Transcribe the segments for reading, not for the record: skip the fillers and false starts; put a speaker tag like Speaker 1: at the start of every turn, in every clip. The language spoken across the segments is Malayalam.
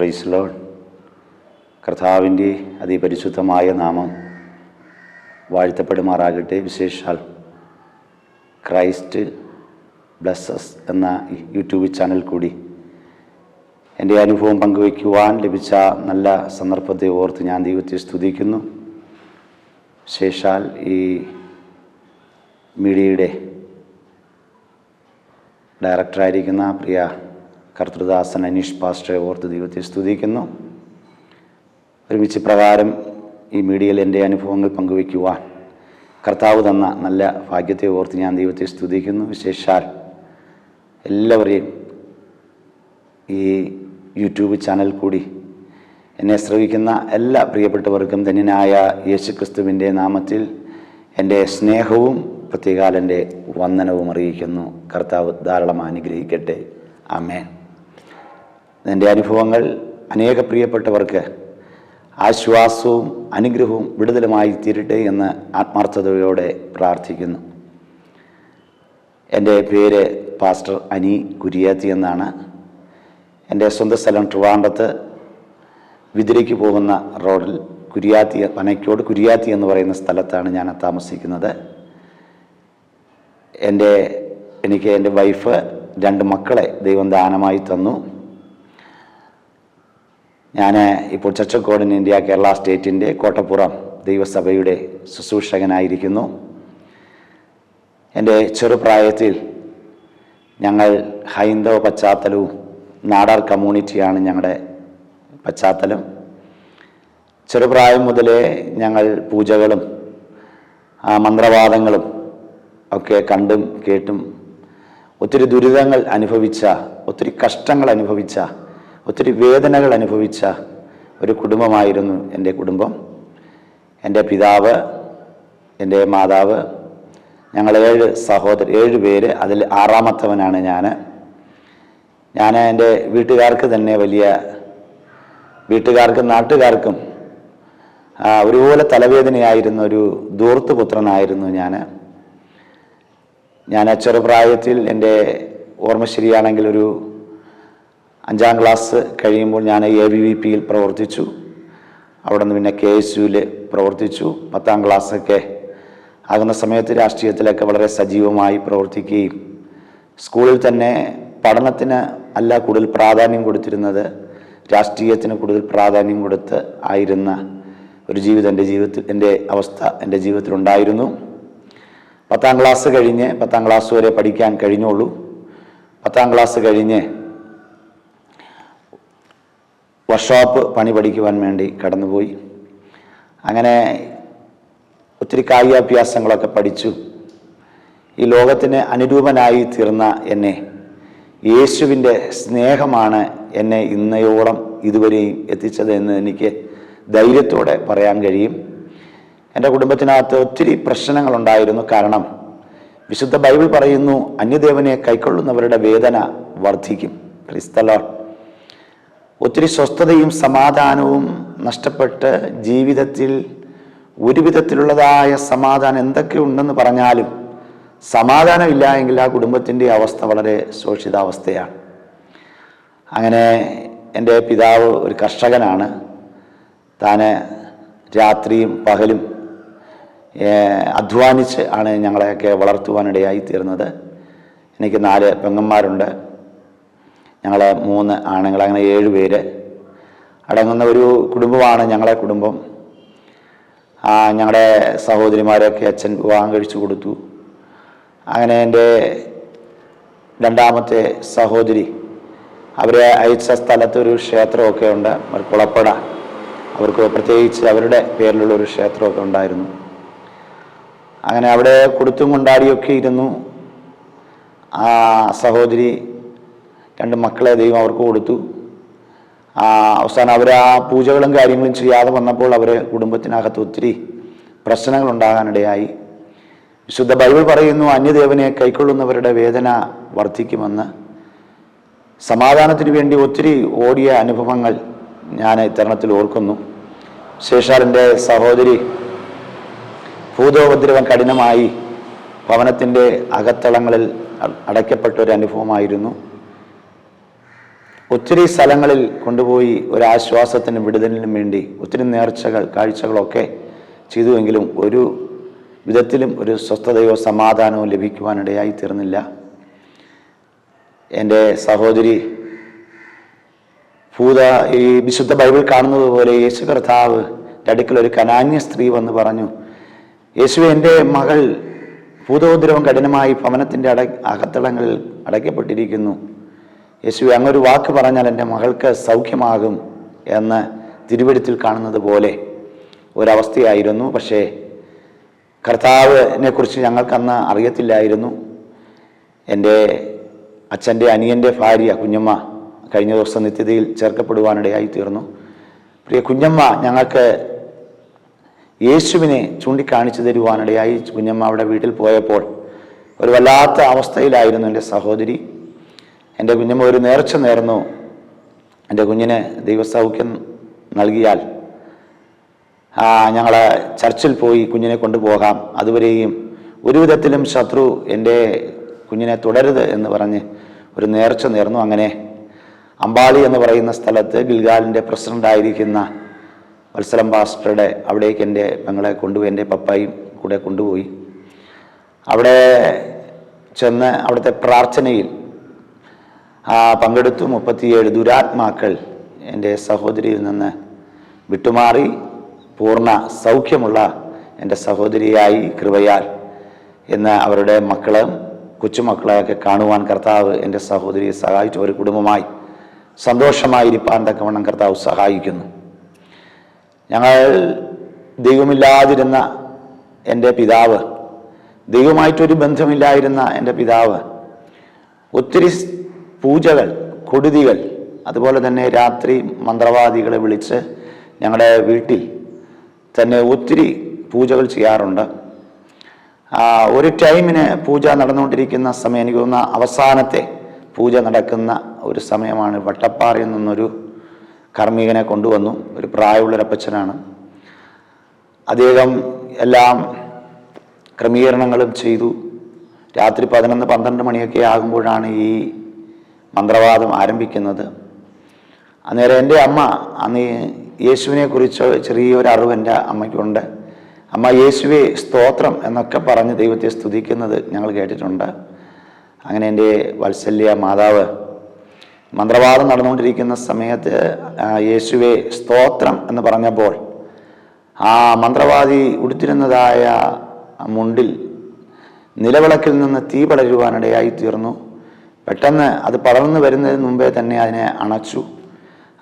Speaker 1: Praise Lord. കർത്താവിൻ്റെ അതിപരിശുദ്ധമായ നാമം വാഴ്ത്തപ്പെടുമാറാകട്ടെ. വിശേഷാൽ ക്രൈസ്റ്റ് ബ്ലെസ്സസ് എന്ന യൂട്യൂബ് ചാനൽ കൂടി എൻ്റെ അനുഭവം പങ്കുവയ്ക്കുവാൻ ലഭിച്ച നല്ല സന്ദർഭത്തെ ഓർത്ത് ഞാൻ ദൈവത്തെ സ്തുതിക്കുന്നു. വിശേഷാൽ ഈ മീഡിയയുടെ ഡയറക്ടറായിരിക്കുന്ന പ്രിയ കർത്തൃദാസൻ അനീഷ് പാസ്റ്ററെ ഓർത്ത് ദൈവത്തെ സ്തുതിക്കുന്നു. ഒരുമിച്ച് പ്രകാരം ഈ മീഡിയയിൽ എൻ്റെ അനുഭവങ്ങൾ പങ്കുവയ്ക്കുവാൻ കർത്താവ് തന്ന നല്ല ഭാഗ്യത്തെ ഓർത്ത് ഞാൻ ദൈവത്തെ സ്തുതിക്കുന്നു. വിശേഷാൽ എല്ലാവരെയും ഈ യൂട്യൂബ് ചാനൽ കൂടി എന്നെ ശ്രവിക്കുന്ന എല്ലാ പ്രിയപ്പെട്ടവർക്കും ധന്യനായ യേശുക്രിസ്തുവിൻ്റെ നാമത്തിൽ എൻ്റെ സ്നേഹവും പ്രത്യേകാൽ എൻ്റെ വന്ദനവും അറിയിക്കുന്നു. കർത്താവ് ധാരാളം അനുഗ്രഹിക്കട്ടെ. ആമേൻ. എൻ്റെ അനുഭവങ്ങൾ അനേക പ്രിയപ്പെട്ടവർക്ക് ആശ്വാസവും അനുഗ്രഹവും വിടുതലുമായി തീരട്ടെ എന്ന് ആത്മാർത്ഥതയോടെ പ്രാർത്ഥിക്കുന്നു. എൻ്റെ പേര് പാസ്റ്റർ അനി കുര്യാത്തി എന്നാണ്. എൻ്റെ സ്വന്തം സ്ഥലം ട്രിവാൻഡ്രത്ത് വിതിരയ്ക്ക് പോകുന്ന റോഡിൽ കുര്യാത്തി, പനയ്ക്കോട് കുര്യാത്തി എന്ന് പറയുന്ന സ്ഥലത്താണ് ഞാൻ താമസിക്കുന്നത്. എനിക്ക് എൻ്റെ വൈഫ് 2 മക്കളെ ദൈവം ദാനമായി തന്നു. ഞാൻ ഇപ്പോൾ ചച്ചക്കോടൻ ഇന്ത്യ കേരള സ്റ്റേറ്റിൻ്റെ കോട്ടപ്പുറം ദൈവസഭയുടെ ശുശ്രൂഷകനായിരിക്കുന്നു. എൻ്റെ ചെറുപ്രായത്തിൽ ഞങ്ങൾ ഹൈന്ദവ പശ്ചാത്തലവും നാടാർ കമ്മ്യൂണിറ്റിയാണ് ഞങ്ങളുടെ പശ്ചാത്തലം. ചെറുപ്രായം മുതലേ ഞങ്ങൾ പൂജകളും മന്ത്രവാദങ്ങളും ഒക്കെ കണ്ടും കേട്ടും ഒത്തിരി ദുരിതങ്ങൾ അനുഭവിച്ച, ഒത്തിരി കഷ്ടങ്ങൾ അനുഭവിച്ച, ഒത്തിരി വേദനകൾ അനുഭവിച്ച ഒരു കുടുംബമായിരുന്നു എൻ്റെ കുടുംബം. എൻ്റെ പിതാവ്, എൻ്റെ മാതാവ്, ഞങ്ങൾ 7 പേര്. അതിൽ 6ാമത്തവനാണ് ഞാൻ. എൻ്റെ വീട്ടുകാർക്ക് തന്നെ വീട്ടുകാർക്കും നാട്ടുകാർക്കും ഒരുപോലെ തലവേദനയായിരുന്ന ഒരു ധൂർത്തുപുത്രനായിരുന്നു ഞാൻ ചെറുപ്രായത്തിൽ, എൻ്റെ ഓർമ്മ ശരിയാണെങ്കിൽ ഒരു 5ാം ക്ലാസ് കഴിയുമ്പോൾ ഞാൻ ABVPയിൽ പ്രവർത്തിച്ചു. അവിടെ നിന്ന് പിന്നെ KSUവിൽ പ്രവർത്തിച്ചു. 10ാം ക്ലാസ്സൊക്കെ ആകുന്ന സമയത്ത് രാഷ്ട്രീയത്തിലൊക്കെ വളരെ സജീവമായി പ്രവർത്തിക്കുകയും സ്കൂളിൽ തന്നെ പഠനത്തിന് അല്ല കൂടുതൽ പ്രാധാന്യം കൊടുത്തിരുന്നത്, രാഷ്ട്രീയത്തിന് കൂടുതൽ പ്രാധാന്യം കൊടുത്ത് ആയിരുന്ന ഒരു ജീവിതം എൻ്റെ ജീവിതത്തിലുണ്ടായിരുന്നു. 10ാം ക്ലാസ് കഴിഞ്ഞ് 10ാം ക്ലാസ് വരെ പഠിക്കാൻ കഴിഞ്ഞുള്ളൂ. 10ാം ക്ലാസ് കഴിഞ്ഞ് വർക്ക്ഷോപ്പ് പണി പഠിക്കുവാൻ വേണ്ടി കടന്നുപോയി. അങ്ങനെ ഒത്തിരി കായികാഭ്യാസങ്ങളൊക്കെ പഠിച്ചു. ഈ ലോകത്തിന് അനുരൂപനായി തീർന്ന എന്നെ യേശുവിൻ്റെ സ്നേഹമാണ് എന്നെ ഇന്നയോളം ഇതുവരെയും എത്തിച്ചത് എന്ന് എനിക്ക് ധൈര്യത്തോടെ പറയാൻ കഴിയും. എൻ്റെ കുടുംബത്തിനകത്ത് ഒത്തിരി പ്രശ്നങ്ങളുണ്ടായിരുന്നു. കാരണം വിശുദ്ധ ബൈബിൾ പറയുന്നു, അന്യദേവനെ കൈക്കൊള്ളുന്നവരുടെ വേദന വർദ്ധിക്കും. ക്രൈസ്ത ലോർഡ്. ഒത്തിരി സ്വസ്ഥതയും സമാധാനവും നഷ്ടപ്പെട്ട് ജീവിതത്തിൽ ഒരു വിധത്തിലുള്ളതായ സമാധാനം എന്തൊക്കെ ഉണ്ടെന്ന് പറഞ്ഞാലും സമാധാനമില്ല എങ്കിൽ ആ കുടുംബത്തിൻ്റെ അവസ്ഥ വളരെ ശോഷിതാവസ്ഥയാണ്. അങ്ങനെ എൻ്റെ പിതാവ് ഒരു കർഷകനാണ്. താൻ രാത്രിയും പകലും അധ്വാനിച്ച് ആണ് ഞങ്ങളെയൊക്കെ വളർത്തുവാനിടയായി തീർന്നത്. എനിക്ക് 4 പെങ്ങന്മാരുണ്ട്. ഞങ്ങൾ 3 ആണുങ്ങൾ, അങ്ങനെ 7 പേര് അടങ്ങുന്ന ഒരു കുടുംബമാണ് ഞങ്ങളെ കുടുംബം. ഞങ്ങളുടെ സഹോദരിമാരെയൊക്കെ അച്ഛൻ വിവാഹം കഴിച്ചു കൊടുത്തു. അങ്ങനെ എൻ്റെ 2ാമത്തെ സഹോദരി, അവരെ അയച്ച സ്ഥലത്ത് ഒരു ക്ഷേത്രമൊക്കെ ഉണ്ട്, കുളപ്പട. അവർക്ക് പ്രത്യേകിച്ച് അവരുടെ പേരിലുള്ളൊരു ക്ഷേത്രമൊക്കെ ഉണ്ടായിരുന്നു. അങ്ങനെ അവിടെ കൊടുത്തും കൊണ്ടാടിയൊക്കെ ഇരുന്നു. ആ സഹോദരി 2 മക്കളെ ദൈവം അവർക്ക് കൊടുത്തു. അവസാനം അവർ ആ പൂജകളും കാര്യങ്ങളും ചെയ്യാതെ വന്നപ്പോൾ അവരെ കുടുംബത്തിനകത്ത് ഒത്തിരി പ്രശ്നങ്ങളുണ്ടാകാനിടയായി. വിശുദ്ധ ബൈബിൾ പറയുന്നു, അന്യദേവനെ കൈക്കൊള്ളുന്നവരുടെ വേദന വർദ്ധിക്കുമെന്ന്. സമാധാനത്തിന് വേണ്ടി ഒത്തിരി ഓടിയ അനുഭവങ്ങൾ ഞാൻ ഇത്തരണത്തിൽ ഓർക്കുന്നു. ശേഷാൽ എൻ്റെ സഹോദരി ഭൂതോപദ്രവം കഠിനമായി ഭവനത്തിൻ്റെ അകത്തളങ്ങളിൽ അടയ്ക്കപ്പെട്ട ഒരു അനുഭവമായിരുന്നു. ഒത്തിരി സ്ഥലങ്ങളിൽ കൊണ്ടുപോയി ഒരാശ്വാസത്തിനും വിടുതലിനും വേണ്ടി ഒത്തിരി നേർച്ചകൾ കാഴ്ചകളൊക്കെ ചെയ്തുവെങ്കിലും ഒരു വിധത്തിലും ഒരു സ്വസ്ഥതയോ സമാധാനമോ ലഭിക്കുവാനിടയായി തീർന്നില്ല. എൻ്റെ സഹോദരി ഈ വിശുദ്ധ ബൈബിൾ കാണുന്നത് പോലെ യേശു കർത്താവ് അടുക്കൽ ഒരു കനാന്യ സ്ത്രീ വന്ന് പറഞ്ഞു, യേശുവേ, എൻ്റെ മകൾ ഭൂതോദ്രവം കഠിനമായി ഭവനത്തിൻ്റെ അകത്തളങ്ങളിൽ അടയ്ക്കപ്പെട്ടിരിക്കുന്നു. യേശുവേ, അങ്ങൊരു വാക്ക് പറഞ്ഞാൽ എൻ്റെ മകൾക്ക് സൗഖ്യമാകും എന്ന് തിരുവെഴുത്തിൽ കാണുന്നത് പോലെ ഒരവസ്ഥയായിരുന്നു. പക്ഷേ കർത്താവിനെ കുറിച്ച് ഞങ്ങൾക്കന്ന് അറിയത്തില്ലായിരുന്നു. എൻ്റെ അച്ഛൻ്റെ അനിയൻ്റെ ഭാര്യ കുഞ്ഞമ്മ കഴിഞ്ഞ ദിവസം നിത്യതയിൽ ചേർക്കപ്പെടുവാനിടയായി തീർന്നു. പ്രിയ കുഞ്ഞമ്മ ഞങ്ങൾക്ക് യേശുവിനെ ചൂണ്ടിക്കാണിച്ചു തരുവാനിടയായി. കുഞ്ഞമ്മ അവിടെ വീട്ടിൽ പോയപ്പോൾ ഒരു വല്ലാത്ത അവസ്ഥയിലായിരുന്നു എൻ്റെ സഹോദരി. എൻ്റെ കുഞ്ഞമ്മ ഒരു നേർച്ച നേർന്നു, എൻ്റെ കുഞ്ഞിന് ദൈവസൗഖ്യം നൽകിയാൽ ഞങ്ങൾ ചർച്ചിൽ പോയി കുഞ്ഞിനെ കൊണ്ടുപോകാം, അതുവരെയും ഒരു വിധത്തിലും ശത്രു എൻ്റെ കുഞ്ഞിനെ തുടരുത് എന്ന് പറഞ്ഞ് ഒരു നേർച്ച നേർന്നു. അങ്ങനെ അമ്പാളി എന്ന് പറയുന്ന സ്ഥലത്ത് ഗിൽഗാലിൻ്റെ പ്രസിഡൻ്റായിരിക്കുന്ന വത്സലം പാസ്റ്ററുടെ അവിടേക്ക് എൻ്റെ ഞങ്ങളെ കൊണ്ടുപോയി, എൻ്റെ പപ്പായും കൂടെ കൊണ്ടുപോയി. അവിടെ ചെന്ന് അവിടുത്തെ പ്രാർത്ഥനയിൽ പങ്കെടുത്തു. 37 ദുരാത്മാക്കൾ എൻ്റെ സഹോദരിയിൽ നിന്ന് വിട്ടുമാറി പൂർണ്ണ സൗഖ്യമുള്ള എൻ്റെ സഹോദരിയായി കൃപയാൽ എന്ന് അവരുടെ മക്കളും കൊച്ചുമക്കളെയൊക്കെ കാണുവാൻ കർത്താവ് എൻ്റെ സഹോദരിയെ സഹായിച്ചു. ഒരു കുടുംബമായി സന്തോഷമായിരിക്കാൻ തക്കവണ്ണം കർത്താവ് സഹായിക്കുന്നു. ഞങ്ങൾ ദൈവമില്ലാതിരുന്ന എൻ്റെ പിതാവ്, ദൈവമായിട്ടൊരു ബന്ധമില്ലായിരുന്ന എൻ്റെ പിതാവ് ഒത്തിരി പൂജകൾ, കൊടുതികൾ, അതുപോലെ തന്നെ രാത്രി മന്ത്രവാദികളെ വിളിച്ച് ഞങ്ങളുടെ വീട്ടിൽ തന്നെ ഒത്തിരി പൂജകൾ ചെയ്യാറുണ്ട്. ഒരു ടൈമിന് പൂജ നടന്നുകൊണ്ടിരിക്കുന്ന സമയം, എനിക്ക് തോന്നുന്ന അവസാനത്തെ പൂജ നടക്കുന്ന ഒരു സമയമാണ്. വട്ടപ്പാറയിൽ നിന്നൊരു കർമ്മികനെ കൊണ്ടുവന്നു. ഒരു പ്രായമുള്ളൊരപ്പച്ചനാണ്. അദ്ദേഹം എല്ലാം ക്രമീകരണങ്ങളും ചെയ്തു. രാത്രി 11-12 മണിയൊക്കെ ആകുമ്പോഴാണ് ഈ മന്ത്രവാദം ആരംഭിക്കുന്നത്. അന്നേരം എൻ്റെ അമ്മ, അന്ന് യേശുവിനെ കുറിച്ച് ചെറിയൊരു അറിവ് എൻ്റെ അമ്മയ്ക്കുണ്ട്. അമ്മ യേശുവേ സ്തോത്രം എന്നൊക്കെ പറഞ്ഞ് ദൈവത്തെ സ്തുതിക്കുന്നത് ഞങ്ങൾ കേട്ടിട്ടുണ്ട്. അങ്ങനെ എൻ്റെ വാത്സല്യ മാതാവ് മന്ത്രവാദം നടന്നുകൊണ്ടിരിക്കുന്ന സമയത്ത് യേശുവേ സ്തോത്രം എന്ന് പറഞ്ഞപ്പോൾ ആ മന്ത്രവാദി ഉടുത്തിരുന്നതായ മുണ്ടിൽ നിലവിളക്കിൽ നിന്ന് തീ പടരുവാനിടയായി തീർന്നു. പെട്ടെന്ന് അത് പടർന്നു വരുന്നതിന് മുമ്പേ തന്നെ അതിനെ അണച്ചു.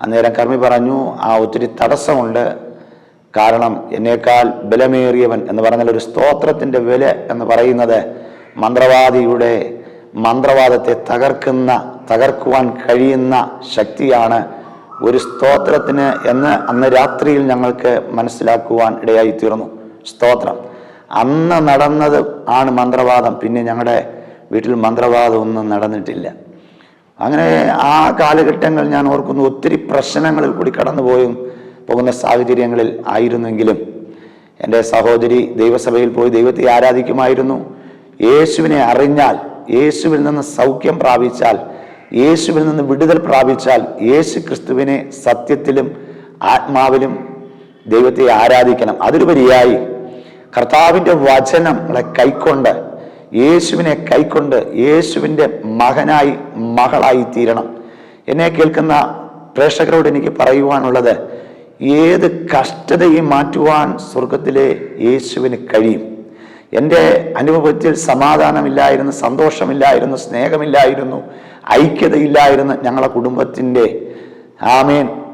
Speaker 1: അന്നേരം കർമ്മി പറഞ്ഞു, ഒത്തിരി തടസ്സമുണ്ട്, കാരണം എന്നേക്കാൾ ബലമേറിയവൻ എന്ന് പറഞ്ഞാൽ ഒരു സ്തോത്രത്തിൻ്റെ വില എന്ന് പറയുന്നത് മന്ത്രവാദിയുടെ മന്ത്രവാദത്തെ തകർക്കുവാൻ കഴിയുന്ന ശക്തിയാണ് ഒരു സ്തോത്രത്തിന് എന്ന് അന്ന് രാത്രിയിൽ ഞങ്ങൾക്ക് മനസ്സിലാക്കുവാൻ ഇടയായി തീർന്നു. സ്തോത്രം അന്ന് നടന്നത് ആണ് മന്ത്രവാദം. പിന്നെ ഞങ്ങളുടെ വീട്ടിൽ മന്ത്രവാദം ഒന്നും നടന്നിട്ടില്ല. അങ്ങനെ ആ കാലഘട്ടങ്ങൾ ഞാൻ ഓർക്കുന്നു. ഒത്തിരി പ്രശ്നങ്ങളിൽ കൂടി കടന്നു പോകുന്ന സാഹചര്യങ്ങളിൽ ആയിരുന്നെങ്കിലും എൻ്റെ സഹോദരി ദൈവസഭയിൽ പോയി ദൈവത്തെ ആരാധിക്കുമായിരുന്നു. യേശുവിനെ അറിഞ്ഞാൽ, യേശുവിൽ നിന്ന് സൗഖ്യം പ്രാപിച്ചാൽ, യേശുവിൽ നിന്ന് വിടുതൽ പ്രാപിച്ചാൽ, യേശു ക്രിസ്തുവിനെ സത്യത്തിലും ആത്മാവിലും ദൈവത്തെ ആരാധിക്കണം. അതിലുപരിയായി കർത്താവിൻ്റെ വചനങ്ങളെ കൈക്കൊണ്ട്, യേശുവിനെ കൈക്കൊണ്ട് യേശുവിൻ്റെ മകനായി മകളായി തീരണം. എന്നെ കേൾക്കുന്ന പ്രേക്ഷകരോട് എനിക്ക് പറയുവാനുള്ളത്, ഏത് കഷ്ടതയും മാറ്റുവാൻ സ്വർഗത്തിലെ യേശുവിന് കഴിയും. എൻ്റെ അനുഭവത്തിൽ സമാധാനമില്ലായിരുന്നു, സന്തോഷമില്ലായിരുന്നു, സ്നേഹമില്ലായിരുന്നു, ഐക്യതയില്ലായിരുന്നു. ഞങ്ങളുടെ കുടുംബത്തിൻ്റെ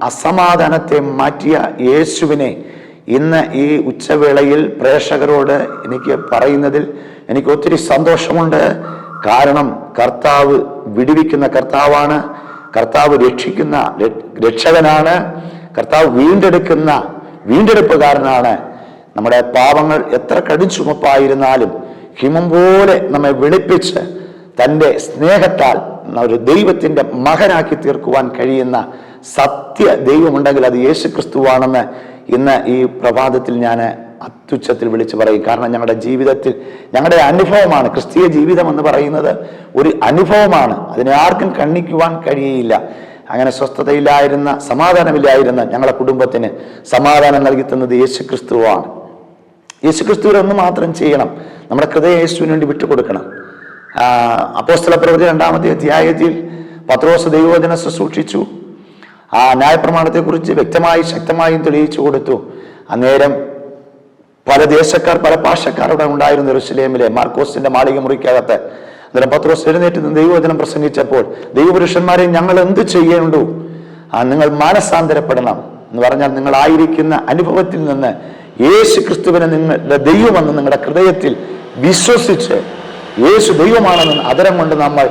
Speaker 1: അസമാധാനത്തെ മാറ്റിയ യേശുവിനെ ഇന്ന് ഈ ഉച്ചവേളയിൽ പ്രേക്ഷകരോട് എനിക്ക് പറയുന്നതിൽ എനിക്ക് ഒത്തിരി സന്തോഷമുണ്ട്. കാരണം കർത്താവ് വിടുവിക്കുന്ന കർത്താവാണ്, കർത്താവ് രക്ഷിക്കുന്ന രക്ഷകനാണ്, കർത്താവ് വീണ്ടെടുപ്പുകാരനാണ്. നമ്മുടെ പാപങ്ങൾ എത്ര കടുംചുമപ്പായിരുന്നാലും ഹിമം പോലെ നമ്മെ വെളുപ്പിച്ച് തൻ്റെ സ്നേഹത്താൽ ഒരു ദൈവത്തിൻ്റെ മകനാക്കി തീർക്കുവാൻ കഴിയുന്ന സത്യ ദൈവമുണ്ടെങ്കിൽ അത് യേശു ക്രിസ്തുവാണെന്ന് ഇന്ന് ഈ പ്രഭാതത്തിൽ ഞാൻ അത്യുച്ചത്തിൽ വിളിച്ചു പറയും. കാരണം ഞങ്ങളുടെ ജീവിതത്തിൽ ഞങ്ങളുടെ അനുഭവമാണ്. ക്രിസ്തീയ ജീവിതം എന്ന് പറയുന്നത് ഒരു അനുഭവമാണ്. അതിനെ ആർക്കും ഖണ്ഡിക്കുവാൻ കഴിയില്ല. അങ്ങനെ സ്വസ്ഥതയില്ലായിരുന്ന, സമാധാനമില്ലായിരുന്ന ഞങ്ങളുടെ കുടുംബത്തിന് സമാധാനം നൽകി തന്നത് യേശു ക്രിസ്തുവാണ്. യേശു ക്രിസ്തുവിനെ ഒന്ന് മാത്രം ചെയ്യണം, നമ്മുടെ ഹൃദയം യേശുവിന് വേണ്ടി വിട്ടുകൊടുക്കണം. അപ്പോസ്തലപ്രവൃത്തി 2-ാമത്തെ അധ്യായത്തിൽ പത്രോസ് ദൈവവചനം ശുശ്രൂഷിച്ചു. ആ ന്യായപ്രമാണത്തെക്കുറിച്ച് വ്യക്തമായി ശക്തമായും തെളിയിച്ചു കൊടുത്തു. അന്നേരം പല ദേശക്കാർ, പല ഭാഷക്കാർ അവിടെ ഉണ്ടായിരുന്നു യെരൂശലേമിലെ മാർക്കോസിന്റെ മാളിക മുറിക്കകത്ത്. അന്നേരം പത്രോസ് എഴുന്നേറ്റ് ദൈവവചനം പ്രസംഗിച്ചപ്പോൾ, ദൈവപുരുഷന്മാരെ, ഞങ്ങൾ എന്ത് ചെയ്യേണ്ടു? നിങ്ങൾ മാനസാന്തരപ്പെടണം എന്ന് പറഞ്ഞാൽ, നിങ്ങളായിരിക്കുന്ന അനുഭവത്തിൽ നിന്ന് യേശു ക്രിസ്തുവിനെ നിങ്ങളുടെ ദൈവമെന്ന് നിങ്ങളുടെ ഹൃദയത്തിൽ വിശ്വസിച്ച് യേശു ദൈവമാണെന്ന് അതരം കൊണ്ട് നമ്മൾ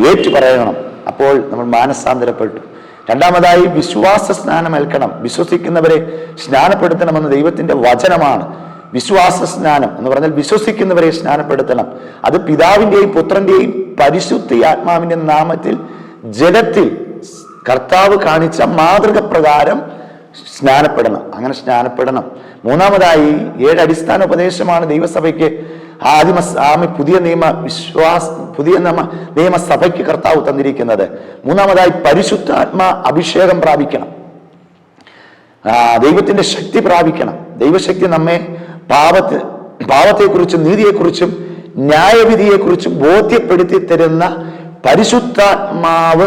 Speaker 1: ഏറ്റുപറയണം. അപ്പോൾ നമ്മൾ മാനസാന്തരപ്പെട്ടു. രണ്ടാമതായി വിശ്വാസ സ്നാനം ഏൽക്കണം. വിശ്വസിക്കുന്നവരെ സ്നാനപ്പെടുത്തണമെന്ന് ദൈവത്തിന്റെ വചനമാണ്. വിശ്വാസ സ്നാനം എന്ന് പറഞ്ഞാൽ വിശ്വസിക്കുന്നവരെ സ്നാനപ്പെടുത്തണം. അത് പിതാവിന്റെയും പുത്രന്റെയും പരിശുദ്ധാത്മാവിന്റെ നാമത്തിൽ ജലത്തിൽ കർത്താവ് കാണിച്ച മാതൃക പ്രകാരം സ്നാനപ്പെടണം. അങ്ങനെ സ്നാനപ്പെടണം. മൂന്നാമതായി 7 അടിസ്ഥാന ഉപദേശമാണ് ദൈവസഭയ്ക്ക് പുതിയ നിയമസഭയ്ക്ക് കർത്താവ് തന്നിരിക്കുന്നത്. മൂന്നാമതായി പരിശുദ്ധാത്മാ അഭിഷേകം പ്രാപിക്കണം. ദൈവത്തിന്റെ ശക്തി പ്രാപിക്കണം. ദൈവശക്തി നമ്മെ പാപത്തെക്കുറിച്ചും നീതിയെക്കുറിച്ചും ന്യായവിധിയെക്കുറിച്ചും ബോധ്യപ്പെടുത്തി തരുന്ന പരിശുദ്ധാത്മാവ്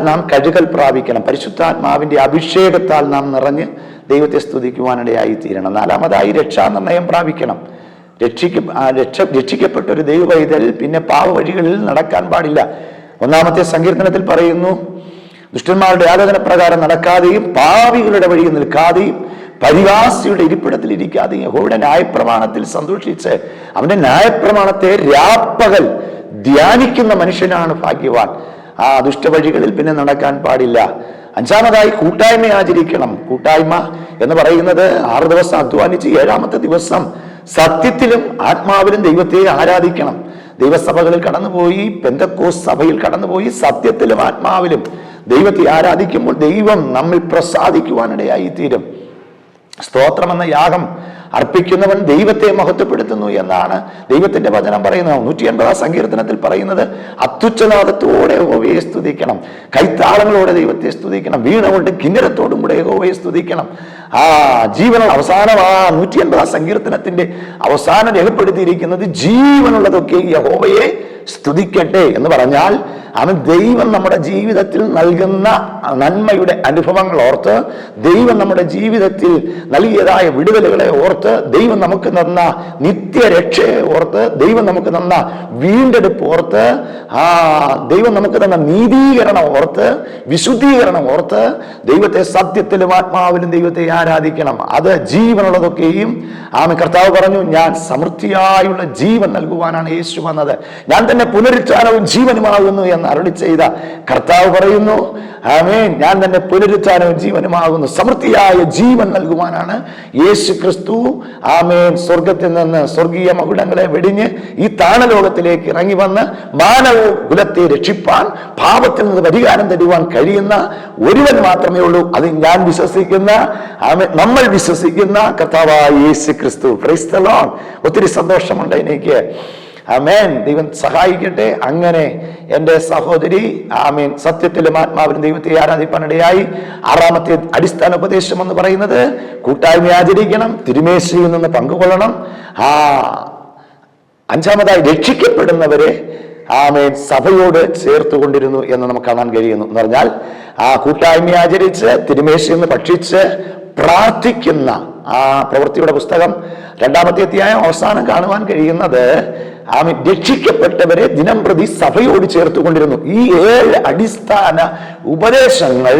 Speaker 1: നാം കഴുകൽ പ്രാപിക്കണം. പരിശുദ്ധാത്മാവിന്റെ അഭിഷേകത്താൽ നാം നിറഞ്ഞ് ദൈവത്തെ സ്തുതിക്കുവാനിടയായി തീരണം. നാലാമതായി രക്ഷാനിർണയം പ്രാപിക്കണം. രക്ഷിക്കപ്പെട്ട ഒരു ദൈവവൈതൽ പിന്നെ പാപവഴികളിൽ നടക്കാൻ പാടില്ല. 1-ാമത്തെ സങ്കീർത്തനത്തിൽ പറയുന്നു, ദുഷ്ടന്മാരുടെ ആലോചന പ്രകാരം നടക്കാതെയും പാപികളുടെ വഴിയിൽ നിൽക്കാതെയും പരിഹാസിയുടെ ഇരിപ്പിടത്തിൽ ഇരിക്കാതെയും യഹോവയുടെ ന്യായപ്രമാണത്തിൽ സന്തോഷിച്ച് അവന്റെ ന്യായപ്രമാണത്തെ രാപ്പകൽ ധ്യാനിക്കുന്ന മനുഷ്യനാണ് ഭാഗ്യവാൻ. ദുഷ്ടവഴികളിൽ പിന്നെ നടക്കാൻ പാടില്ല. 5-ാമതായി കൂട്ടായ്മ ആചരിക്കണം. കൂട്ടായ്മ എന്ന് പറയുന്നത് 6 ദിവസം അധ്വാനിച്ച് 7-ാമത്തെ ദിവസം സത്യത്തിലും ആത്മാവിലും ദൈവത്തെ ആരാധിക്കണം. ദൈവസഭകളിൽ കടന്നുപോയി, പെന്തക്കോസ്ത് സഭയിൽ കടന്നുപോയി സത്യത്തിലും ആത്മാവിലും ദൈവത്തെ ആരാധിക്കുമ്പോൾ ദൈവം നമ്മിൽ പ്രസാദിക്കുവാനിടയായി തീരും. സ്തോത്രം എന്ന യാഗം അർപ്പിക്കുന്നവൻ ദൈവത്തെ മഹത്വപ്പെടുത്തുന്നു എന്നാണ് ദൈവത്തിന്റെ വചനം പറയുന്നത്. 180-ാം സങ്കീർത്തനത്തിൽ പറയുന്നത്, അത്യുച്ചനാദത്തോടെ യഹോവയെ സ്തുതിക്കണം, കൈത്താളങ്ങളോടെ ദൈവത്തെ സ്തുതിക്കണം, വീണ കൊണ്ട് കിന്നരത്തോടും കൂടെ യഹോവയെ സ്തുതിക്കണം. ജീവനുള്ള അവസാനം 180-ാം സങ്കീർത്തനത്തിന്റെ അവസാനം രേഖപ്പെടുത്തിയിരിക്കുന്നത്, ജീവനുള്ളതൊക്കെ യഹോവയെ സ്തുതിക്കട്ടെ എന്ന് പറഞ്ഞാൽ, അവൻ ദൈവം നമ്മുടെ ജീവിതത്തിൽ നൽകുന്ന നന്മയുടെ അനുഭവങ്ങൾ ഓർത്ത്, ദൈവം നമ്മുടെ ജീവിതത്തിൽ നൽകിയതായ വിടുതലുകളെ ഓർത്ത്, ദൈവം നമുക്ക് തന്ന നിത്യരക്ഷയെ ഓർത്ത്, ദൈവം നമുക്ക് തന്ന വീണ്ടെടുപ്പ് ഓർത്ത്, ദൈവം നമുക്ക് തന്ന നീതീകരണം ഓർത്ത്, വിശുദ്ധീകരണം ഓർത്ത് ദൈവത്തെ സത്യത്തിലും ആത്മാവിലും ദൈവത്തെ ആരാധിക്കണം. അത് ജീവനുള്ളതൊക്കെയും കർത്താവ് പറഞ്ഞു, ഞാൻ സമൃദ്ധിയായുള്ള ജീവൻ നൽകുവാനാണ് യേശു വന്നത്, ഞാൻ തന്നെ പുനരുത്ഥാനവും ജീവനുമാകുന്നു എന്ന് അരുളി ചെയ്ത കർത്താവ് പറയുന്നു, ആമേൻ, ഞാൻ തന്നെ പുനരുത്ഥാനവും ജീവനുമാകുന്നു. സമൃദ്ധിയായ ജീവൻ നൽകുവാനാണ് യേശു ക്രിസ്തു, ആമേൻ, സ്വർഗത്തിൽ നിന്ന് സ്വർഗീയ മകുടങ്ങളെ വെടിഞ്ഞ് ഈ താണലോകത്തിലേക്ക് ഇറങ്ങി വന്ന് മാനവ കുലത്തെ രക്ഷിപ്പാൻ, പാപത്തിൽ നിന്ന് പരിഹാരം തരുവാൻ കഴിയുന്ന ഒരുവൻ മാത്രമേ ഉള്ളൂ. അത് ഞാൻ വിശ്വസിക്കുന്ന, നമ്മൾ വിശ്വസിക്കുന്ന കർത്താവായ യേശു ക്രിസ്തു. Price the Lord. ഒത്തിരി സന്തോഷമുണ്ട് എനിക്ക്. ആമേൻ. ദൈവം സഹായിക്കട്ടെ. അങ്ങനെ എൻ്റെ സഹോദരി, ആമേൻ, സത്യത്തിലും ആത്മാവിലും ദൈവത്തെ ആരാധിപ്പാനിടയായി. 6-ാമത്തെ അടിസ്ഥാന ഉപദേശം എന്ന് പറയുന്നത്, കൂട്ടായ്മ ആചരിക്കണം, തിരുമേശയിൽ നിന്ന് പങ്കുകൊള്ളണം. 5-ാമതായി രക്ഷിക്കപ്പെടുന്നവരെ ആമേൻ സഭയോട് ചേർത്തുകൊണ്ടിരുന്നു എന്ന് നമുക്ക് കാണാൻ കഴിയുന്നു. എന്ന് പറഞ്ഞാൽ കൂട്ടായ്മ ആചരിച്ച് തിരുമേശയിൽ നിന്ന് ഭക്ഷിച്ച് പ്രാർത്ഥിക്കുന്ന പ്രവൃത്തിയുടെ പുസ്തകം 2-ാമത്തെ അധ്യായം അവസാനം കാണുവാൻ കഴിയുന്നത്, രക്ഷിക്കപ്പെട്ടവരെ ദിനം പ്രതി സഭയോട് ചേർത്തുകൊണ്ടിരുന്നു. ഈ 7 അടിസ്ഥാന ഉപദേശങ്ങൾ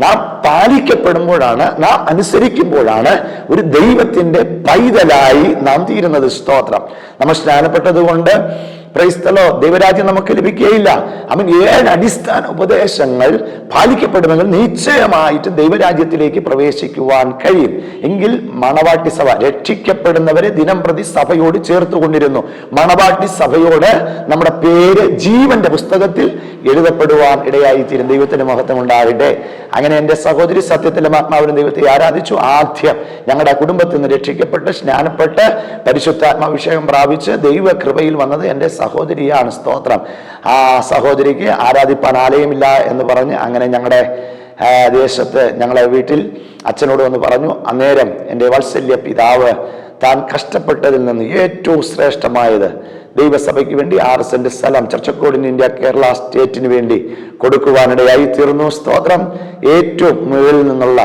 Speaker 1: നാം പാലിക്കപ്പെടുമ്പോഴാണ്, നാം അനുസരിക്കുമ്പോഴാണ് ഒരു ദൈവത്തിന്റെ പൈതലായി നാം തീരുന്നത്. സ്തോത്രം. നമ്മൾ സ്നാനപ്പെട്ടത് കൊണ്ട് ക്രൈസ്തലോ ദൈവരാജ്യം നമുക്ക് ലഭിക്കുകയില്ല. അവൻ 7 അടിസ്ഥാന ഉപദേശങ്ങൾ പാലിക്കപ്പെടുമെങ്കിൽ നിശ്ചയമായിട്ട് ദൈവരാജ്യത്തിലേക്ക് പ്രവേശിക്കുവാൻ കഴിയും. എങ്കിൽ മണവാട്ടി സഭ രക്ഷിക്കപ്പെടുന്നവരെ ദിനം പ്രതി സഭയോട് ചേർത്തുകൊണ്ടിരുന്നു. മണവാട്ടി സഭയോട് നമ്മുടെ പേര് ജീവന്റെ പുസ്തകത്തിൽ എഴുതപ്പെടുവാൻ ഇടയായിത്തീരും. ദൈവത്തിന്റെ മഹത്വം ഉണ്ടാകട്ടെ. അങ്ങനെ എൻ്റെ സഹോദരി സത്യത്തിലും ആത്മാവിലും ദൈവത്തെ ആരാധിച്ചു. ആദ്യം ഞങ്ങളുടെ കുടുംബത്തിൽ നിന്ന് രക്ഷിക്കപ്പെട്ട് സ്നാനപ്പെട്ട് പരിശുദ്ധാത്മാഭിഷേകം പ്രാപിച്ച് ദൈവ കൃപയിൽ വന്നത് എൻ്റെ സഹോദരിയാണ്. സ്തോത്രം. ആ സഹോദരിക്ക് ആരാധിപ്പാൻ ആലയമില്ല എന്ന് പറഞ്ഞ് അങ്ങനെ ഞങ്ങളുടെ ദേശത്ത് ഞങ്ങളെ വീട്ടിൽ അച്ഛനോട് വന്ന് പറഞ്ഞു. അന്നേരം എൻ്റെ വാത്സല്യ പിതാവ് താൻ കഷ്ടപ്പെട്ടതിൽ നിന്ന് ഏറ്റവും ശ്രേഷ്ഠമായത് ദൈവസഭയ്ക്ക് വേണ്ടി 6 സെന്റ് സ്ഥലം ചർച്ചക്കോടിന് ഇന്ത്യ കേരള സ്റ്റേറ്റിന് വേണ്ടി കൊടുക്കുവാനിടയായി തീർന്നു. സ്തോത്രം. ഏറ്റവും മുകളിൽ നിന്നുള്ള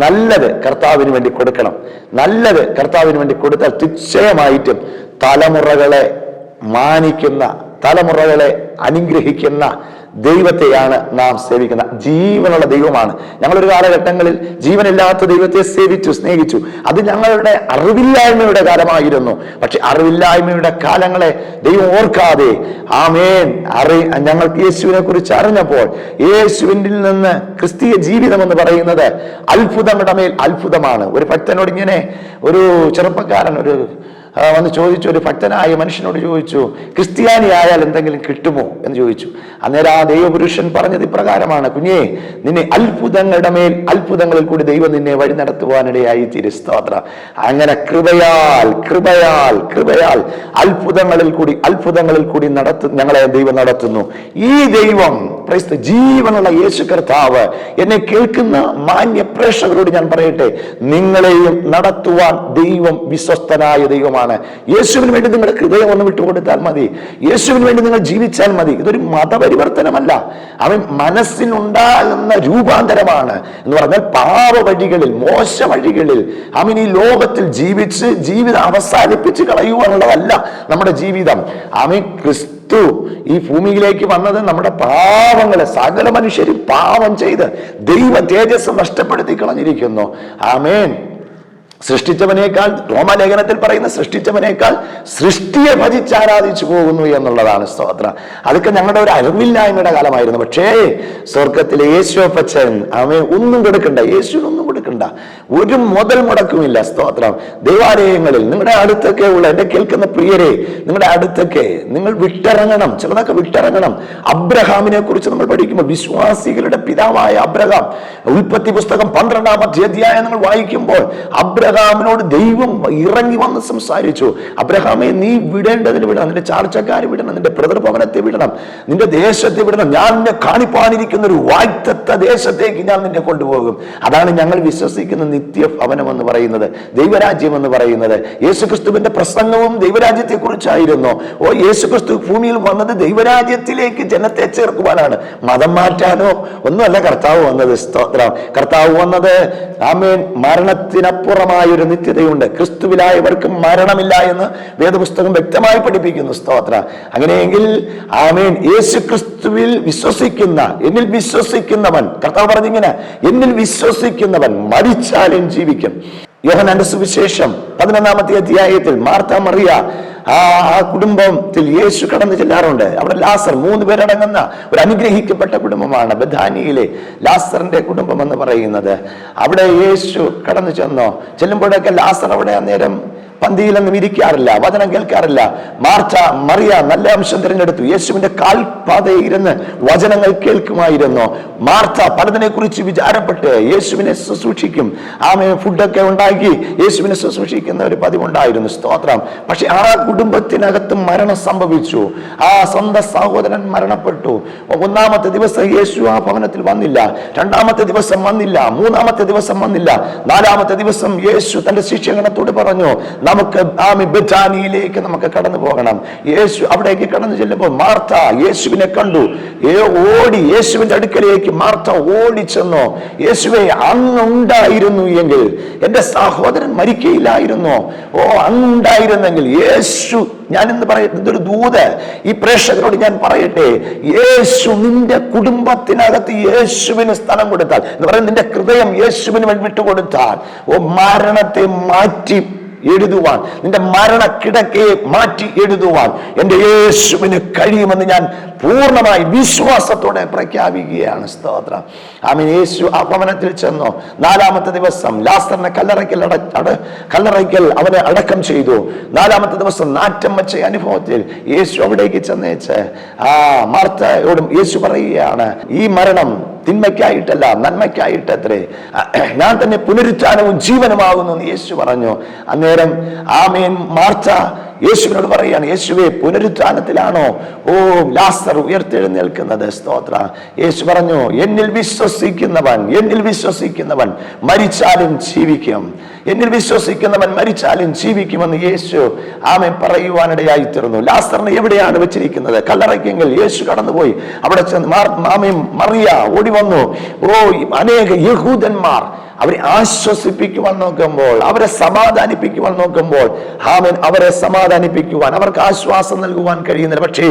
Speaker 1: നല്ലത് കർത്താവിന് വേണ്ടി കൊടുക്കണം. നല്ലത് കർത്താവിന് വേണ്ടി കൊടുത്താൽ തീർച്ചയായിട്ടും തലമുറകളെ മാനിക്കുന്ന, തലമുറകളെ അനുഗ്രഹിക്കുന്ന ദൈവത്തെയാണ് നാം സേവിക്കുന്നത്. ജീവനുള്ള ദൈവമാണ്. ഞങ്ങളൊരു കാലഘട്ടങ്ങളിൽ ജീവനില്ലാത്ത ദൈവത്തെ സേവിച്ചു, സ്നേഹിച്ചു. അത് ഞങ്ങളുടെ അറിവില്ലായ്മയുടെ കാലമായിരുന്നു. പക്ഷെ അറിവില്ലായ്മയുടെ കാലങ്ങളെ ദൈവം ഓർക്കാതെ ആമേൻ ഞങ്ങൾക്ക് യേശുവിനെ കുറിച്ച് അറിഞ്ഞപ്പോൾ യേശുവിൽ നിന്ന് ക്രിസ്തീയ ജീവിതം എന്ന് പറയുന്നത് അത്ഭുതങ്ങളുടെ മേൽ അത്ഭുതമാണ്. ഒരു ഭക്തനോട് ഇങ്ങനെ ഒരു ചെറുപ്പക്കാരൻ വന്ന് ചോദിച്ചു, ഒരു ഭക്തനായ മനുഷ്യനോട് ചോദിച്ചു, ക്രിസ്ത്യാനി ആയാൽ എന്തെങ്കിലും കിട്ടുമോ എന്ന് ചോദിച്ചു. അന്നേരം ആ ദൈവപുരുഷൻ പറഞ്ഞത് ഇപ്രകാരമാണ്: കുഞ്ഞേ, നിന്നെ അത്ഭുതങ്ങളുടെ മേൽ അത്ഭുതങ്ങളിൽ കൂടി ദൈവം നിന്നെ വഴി നടത്തുവാനിടയായി തീരും. സ്തോത്രം. അങ്ങനെ കൃപയാൽ കൃപയാൽ കൃപയാൽ അത്ഭുതങ്ങളിൽ കൂടി ഞങ്ങളെ ദൈവം നടത്തുന്നു. ഈ ദൈവം ജീവനുള്ള യേശു കർത്താവ് എന്നെ കേൾക്കുന്ന മാന്യ പ്രേക്ഷകരോട് ഞാൻ പറയട്ടെ, നിങ്ങളെയും നടത്തുവാൻ ദൈവം വിശ്വസ്തനായ ദൈവമാണ്. യേശുവിന് വേണ്ടി നിങ്ങളുടെ ഹൃദയം ഒന്ന് വിട്ടുകൊടുത്താൽ മതി. യേശുവിന് വേണ്ടി നിങ്ങൾ ജീവിച്ചാൽ മതി. ഇതൊരു മതപരിവർത്തനമല്ല, അവൻ മനസ്സിനുണ്ടാകുന്ന രൂപാന്തരമാണ്. എന്ന് പറഞ്ഞാൽ പാപ വഴികളിൽ, മോശ വഴികളിൽ അവൻ ഈ ലോകത്തിൽ ജീവിച്ച് ജീവിതം അവസാനിപ്പിച്ച് കളയുവാനുള്ളതല്ല നമ്മുടെ ജീവിതം. അവൻ ക്രിസ്തു ഈ ഭൂമിയിലേക്ക് വന്നത് നമ്മുടെ പാവങ്ങളെ, സകല മനുഷ്യരും പാവം ചെയ്ത് ദൈവ തേജസ് നഷ്ടപ്പെടുത്തി കളഞ്ഞിരിക്കുന്നു. ആമേൻ. സൃഷ്ടിച്ചവനേക്കാൾ, റോമാലേഖനത്തിൽ പറയുന്ന സൃഷ്ടിച്ചവനേക്കാൾ സൃഷ്ടിയെ ഭജിച്ച് ആരാധിച്ചു പോകുന്നു എന്നുള്ളതാണ്. സ്തോത്രം. അതൊക്കെ ഞങ്ങളുടെ ഒരു അറിവില്ലായ്മയുടെ കാലമായിരുന്നു. പക്ഷേ സ്വർഗത്തിലെ യേശു അപ്പച്ചൻ ഒന്നും കൊടുക്കണ്ട, യേശുവിനൊന്നും കൊടുക്കണ്ട, ഒരു മുതൽ മുടക്കുമില്ല. സ്തോത്രം. ദൈവാലയങ്ങളിൽ നിങ്ങളുടെ അടുത്തൊക്കെ ഉള്ള എന്നെ കേൾക്കുന്ന പ്രിയരെ, നിങ്ങളുടെ അടുത്തൊക്കെ നിങ്ങൾ വിട്ടിറങ്ങണം, ചിലതൊക്കെ വിട്ടിറങ്ങണം. അബ്രഹാമിനെ കുറിച്ച് നമ്മൾ പഠിക്കുമ്പോൾ, വിശ്വാസികളുടെ പിതാവായ അബ്രഹാം, ഉൽപ്പത്തി പുസ്തകം 12-ാം അധ്യായം നിങ്ങൾ വായിക്കുമ്പോൾ അബ്രഹാമിനോട് ദൈവം ഇറങ്ങി വന്ന് സംസാരിച്ചു. അബ്രഹാമെ, നീ വിടേണ്ടതിന് വിടണം, നിന്റെ ചാർച്ചക്കാരെ വിടണം, നിന്റെ പിതൃഭവനത്തെ വിടണം, നിന്റെ ദേശത്തെ വിടണം. ഞാൻ നിന്നെ കാണിപ്പാനിരിക്കുന്ന ഒരു വാഗ്ദത്ത ദേശത്തേക്ക് ഞാൻ നിന്നെ കൊണ്ടുപോകും. അതാണ് ഞങ്ങൾ വിശ്വസിക്കുന്ന നിത്യഭവനം എന്ന് പറയുന്നത്, ദൈവരാജ്യം എന്ന് പറയുന്നത്. യേശുക്രിസ്തുവിന്റെ പ്രസംഗവും ദൈവരാജ്യത്തെ കുറിച്ചായിരുന്നു. യേശുക്രിസ്തു ഭൂമിയിൽ വന്നത് ദൈവരാജ്യത്തിലേക്ക് ജനത്തെ ചേർക്കുവാനാണ്, മതം മാറ്റാനോ ഒന്നുമല്ല കർത്താവ് വന്നത്. സ്തോത്രം. കർത്താവ് വന്നത് ആമേൻ മരണത്തിനപ്പുറമായൊരു നിത്യതയുണ്ട്. ക്രിസ്തുവിലായവർക്ക് മരണമില്ല എന്ന് വേദപുസ്തകം വ്യക്തമായി പഠിപ്പിക്കുന്നു. സ്തോത്രം. അങ്ങനെയെങ്കിൽ ആമേൻ യേശു ക്രിസ്തുവിൽ വിശ്വസിക്കുന്ന, എന്നിൽ വിശ്വസിക്കുന്നവൻ, കർത്താവ് പറഞ്ഞിങ്ങനെ, എന്നിൽ വിശ്വസിക്കുന്നവൻ മരിച്ചാലും ജീവിക്കും. യോഹന്നാന്റെ സുവിശേഷം 11-ാമത്തെ അധ്യായത്തിൽ മാർത്ത മറിയ ആ കുടുംബത്തിൽ യേശു കടന്നു ചെല്ലാറുണ്ട്. അവിടെ ലാസർ, 3 പേരടങ്ങുന്ന ഒരു അനുഗ്രഹിക്കപ്പെട്ട കുടുംബമാണ് ബഥാനിയിലെ ലാസറിന്റെ കുടുംബം എന്ന് പറയുന്നത്. അവിടെ യേശു കടന്നു ചെല്ലുമ്പോഴൊക്കെ ലാസർ അവിടെ അന്നേരം പന്തിയിലൊന്നും ഇരിക്കാറില്ല, വചനം കേൾക്കാറില്ല. മാർത്ത മറിയ നല്ല അംശം തിരഞ്ഞെടുത്തു. യേശുവിന്റെ കാൽപാതയിൽ ഇരുന്ന് വചനങ്ങൾ കേൾക്കുമായിരുന്നു. മാർത്ത പലതിനെ കുറിച്ച് വിചാരപ്പെട്ട് യേശുവിനെ ശുശ്രൂഷിക്കും. ഫുഡൊക്കെ ഉണ്ടാക്കി യേശുവിനെ ശുശ്രൂഷിക്കുന്ന ഒരു പതിവുണ്ടായിരുന്നു. സ്തോത്രം. പക്ഷെ ആ കുടുംബത്തിനകത്ത് മരണം സംഭവിച്ചു. ആ സ്വന്തം സഹോദരൻ മരണപ്പെട്ടു. 1-ാമത്തെ ദിവസം യേശു ആ ഭവനത്തിൽ വന്നില്ല, 2-ാമത്തെ ദിവസം വന്നില്ല, 3-ാമത്തെ ദിവസം വന്നില്ല, 4-ാമത്തെ ദിവസം യേശു തന്റെ ശിഷ്യഗണത്തോട് പറഞ്ഞു, നമുക്ക് ബെഥാനിയിലേക്ക് നമുക്ക് കടന്നു പോകണം. യേശു അവിടേക്ക് കടന്നു ചെല്ലുമ്പോൾ മാർത്ത യേശുവിനെ കണ്ടു. ഓടി യേശുവിന്റെ അടുക്കലേക്ക് മാർത്ത ഓടിച്ചെന്നു. യേശുവേ, അങ്ങുണ്ടായിരുന്നു എങ്കിൽ എന്റെ സഹോദരൻ മരിക്കയില്ലായിരുന്നു. അങ്ങുണ്ടായിരുന്നെങ്കിൽ യേശു, ഞാൻ എന്ന് പറയട്ടെ, ഇതൊരു ദൂത് ഈ പ്രേക്ഷകരോട് ഞാൻ പറയട്ടെ, യേശു നിന്റെ കുടുംബത്തിനകത്ത് യേശുവിന് സ്ഥലം കൊടുത്താൽ, എന്ന് പറയുന്നത് നിന്റെ ഹൃദയം യേശുവിന് വേണ്ടി വിട്ടുകൊടുത്താൽ, മരണത്തെ മാറ്റി എഴുതുവാൻ, നിന്റെ മരണക്കിടക്കയെ മാറ്റി എഴുതുവാൻ എന്റെ യേശുവിന് കഴിയുമെന്ന് ഞാൻ പൂർണ്ണമായി വിശ്വാസത്തോടെ പ്രഖ്യാപിക്കുകയാണ്. സ്തോത്രം. ആമേൻ. യേശു ആ ഭവനത്തിൽ ചെന്നു. 4-ാമത്തെ ദിവസം ലാസറിനെ കല്ലറയ്ക്കൽ അവനെ അടക്കം ചെയ്തു. 4-ാമത്തെ ദിവസം നാറ്റം വെച്ച അനുഭവത്തിൽ യേശു അവിടേക്ക് ചെന്നേച്ച് മാർത്തയോടും യേശു പറയുകയാണ്, ഈ മരണം തിന്മയ്ക്കായിട്ടല്ല നന്മയ്ക്കായിട്ടത്രേ, ഞാൻ തന്നെ പുനരുത്ഥാനവും ജീവനുമാകുന്നു എന്ന് യേശു പറഞ്ഞു. അന്നേരം ആമേൻ മാർത്ത യേശുവിനോട് പറയുകയാണ്, യേശുവേ പുനരുത്ഥാനത്തിലാണോ ലാസർ ഉയർത്തെഴുന്നേൽക്കുന്നത്? സ്തോത്രം. യേശു പറഞ്ഞു, എന്നിൽ വിശ്വസിക്കുന്നവൻ മരിച്ചാലും ജീവിക്കും, എന്നിൽ വിശ്വസിക്കുന്നവൻ മരിച്ചാലും ജീവിക്കുമെന്ന് യേശു പറയുവാനിടയായി തീർന്നു. ലാസറിനെ എവിടെയാണ് വെച്ചിരിക്കുന്നത്? കല്ലറയ്ക്കെങ്കിൽ യേശു കടന്നുപോയി. അവിടെ ചെന്ന് മാമയും മറിയ ഓടി വന്നു. അനേക യഹൂദന്മാർ അവരെ ആശ്വസിപ്പിക്കുവാൻ നോക്കുമ്പോൾ, അവരെ സമാധാനിപ്പിക്കുവാൻ നോക്കുമ്പോൾ, അവരെ സമാധാനിപ്പിക്കുവാൻ, അവർക്ക് ആശ്വാസം നൽകുവാൻ കഴിയുന്നില്ല. പക്ഷേ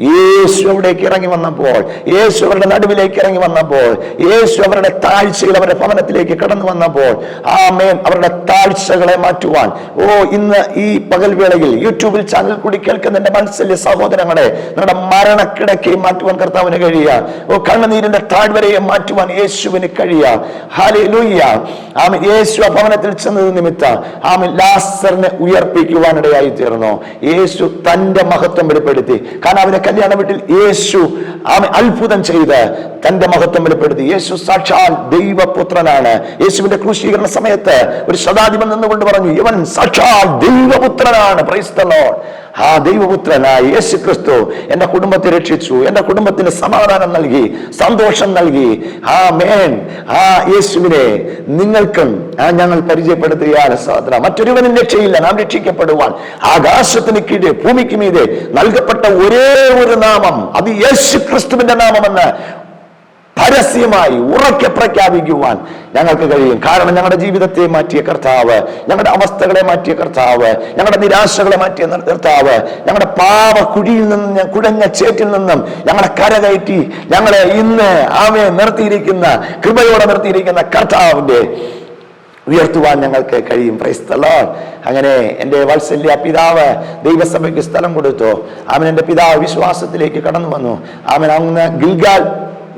Speaker 1: യേശു അവിടേക്ക് ഇറങ്ങി വന്നപ്പോൾ, യേശു അവരുടെ നടുവിലേക്ക് ഇറങ്ങി വന്നപ്പോൾ, യേശു അവരുടെ താഴ്ചയിൽ അവരുടെ ഭവനത്തിലേക്ക് കടന്നു വന്നപ്പോൾ, അവരുടെ താഴ്ചകളെ മാറ്റുവാൻ ഇന്ന് ഈ പകൽവേളയിൽ യൂട്യൂബിൽ ചാനൽ കൂടി കേൾക്കുന്ന എന്റെ മനസ്സിലെ സഹോദരങ്ങളെ, നിങ്ങളുടെ മരണക്കിടക്കയും മാറ്റുവാൻ കർത്താവിന് കഴിയുക. കണ്ണുനീരിന്റെ താഴ്വരയെ മാറ്റുവാൻ യേശുവിന് കഴിയുക. ഹല്ലേലൂയ. യേശു ഭവനത്തിൽ ചെന്നത് നിമിത്തം ലാസറിനെ ഉയർപ്പിക്കുവാനിടയായി തീർന്നു. യേശു തന്റെ മഹത്വം വെളിപ്പെടുത്തി. കാനാവിലെ കല്യാണ വീട്ടിൽ യേശു അത്ഭുതം ചെയ്ത് തന്റെ മഹത്വം വെളിപ്പെടുത്തി. യേശു സാക്ഷാൽ ദൈവപുത്രനാണ്. യേശുവിന്റെ ക്രൂശീകരണ സമയത്ത് ഒരു ശതാധിപൻ നിന്നുകൊണ്ട് പറഞ്ഞു, ഇവൻ സാക്ഷാൽ ദൈവപുത്രനാണ്. Praise the Lord. ദൈവപുത്രനായ യേശു ക്രിസ്തു എന്റെ കുടുംബത്തെ രക്ഷിച്ചു, എന്റെ കുടുംബത്തിന് സമാധാനം നൽകി, സന്തോഷം നൽകി. യേശുവിനെ നിങ്ങൾക്കും ഞങ്ങൾ പരിചയപ്പെടുത്തുകയാണ്. സഹോദര, മറ്റൊരുവനും രക്ഷയില്ല, നാം രക്ഷിക്കപ്പെടുവാൻ ആകാശത്തിന് കീഴെ ഭൂമിക്ക് മീതെ നൽകപ്പെട്ട ഒരേ ഒരു നാമം, അത് യേശു ക്രിസ്തുവിന്റെ നാമമെന്ന് പരസ്യമായി ഉറക്കെ പ്രഖ്യാപിക്കുവാൻ ഞങ്ങൾക്ക് കഴിയും. കാരണം ഞങ്ങളുടെ ജീവിതത്തെ മാറ്റിയ കർത്താവ്, ഞങ്ങളുടെ അവസ്ഥകളെ മാറ്റിയ കർത്താവ്, ഞങ്ങളുടെ നിരാശകളെ മാറ്റിയ കർത്താവ്, ഞങ്ങളുടെ പാപ കുഴിയിൽ നിന്നും കുഴഞ്ഞ ചേറ്റിൽ നിന്നും ഞങ്ങളെ കരകയറ്റി ഞങ്ങളെ ഇന്ന് നിർത്തിയിരിക്കുന്ന, കൃപയോടെ നിർത്തിയിരിക്കുന്ന കർത്താവിന്റെ ഉയർത്തുവാൻ ഞങ്ങൾക്ക് കഴിയും. Price the Lord. അങ്ങനെ എൻ്റെ വാത്സല്യ പിതാവ് ദൈവസഭയ്ക്ക് സ്ഥലം കൊടുത്തു. എൻ്റെ പിതാവ് വിശ്വാസത്തിലേക്ക് കടന്നു വന്നു. അങ്ങ് ഗിൽഗാൽ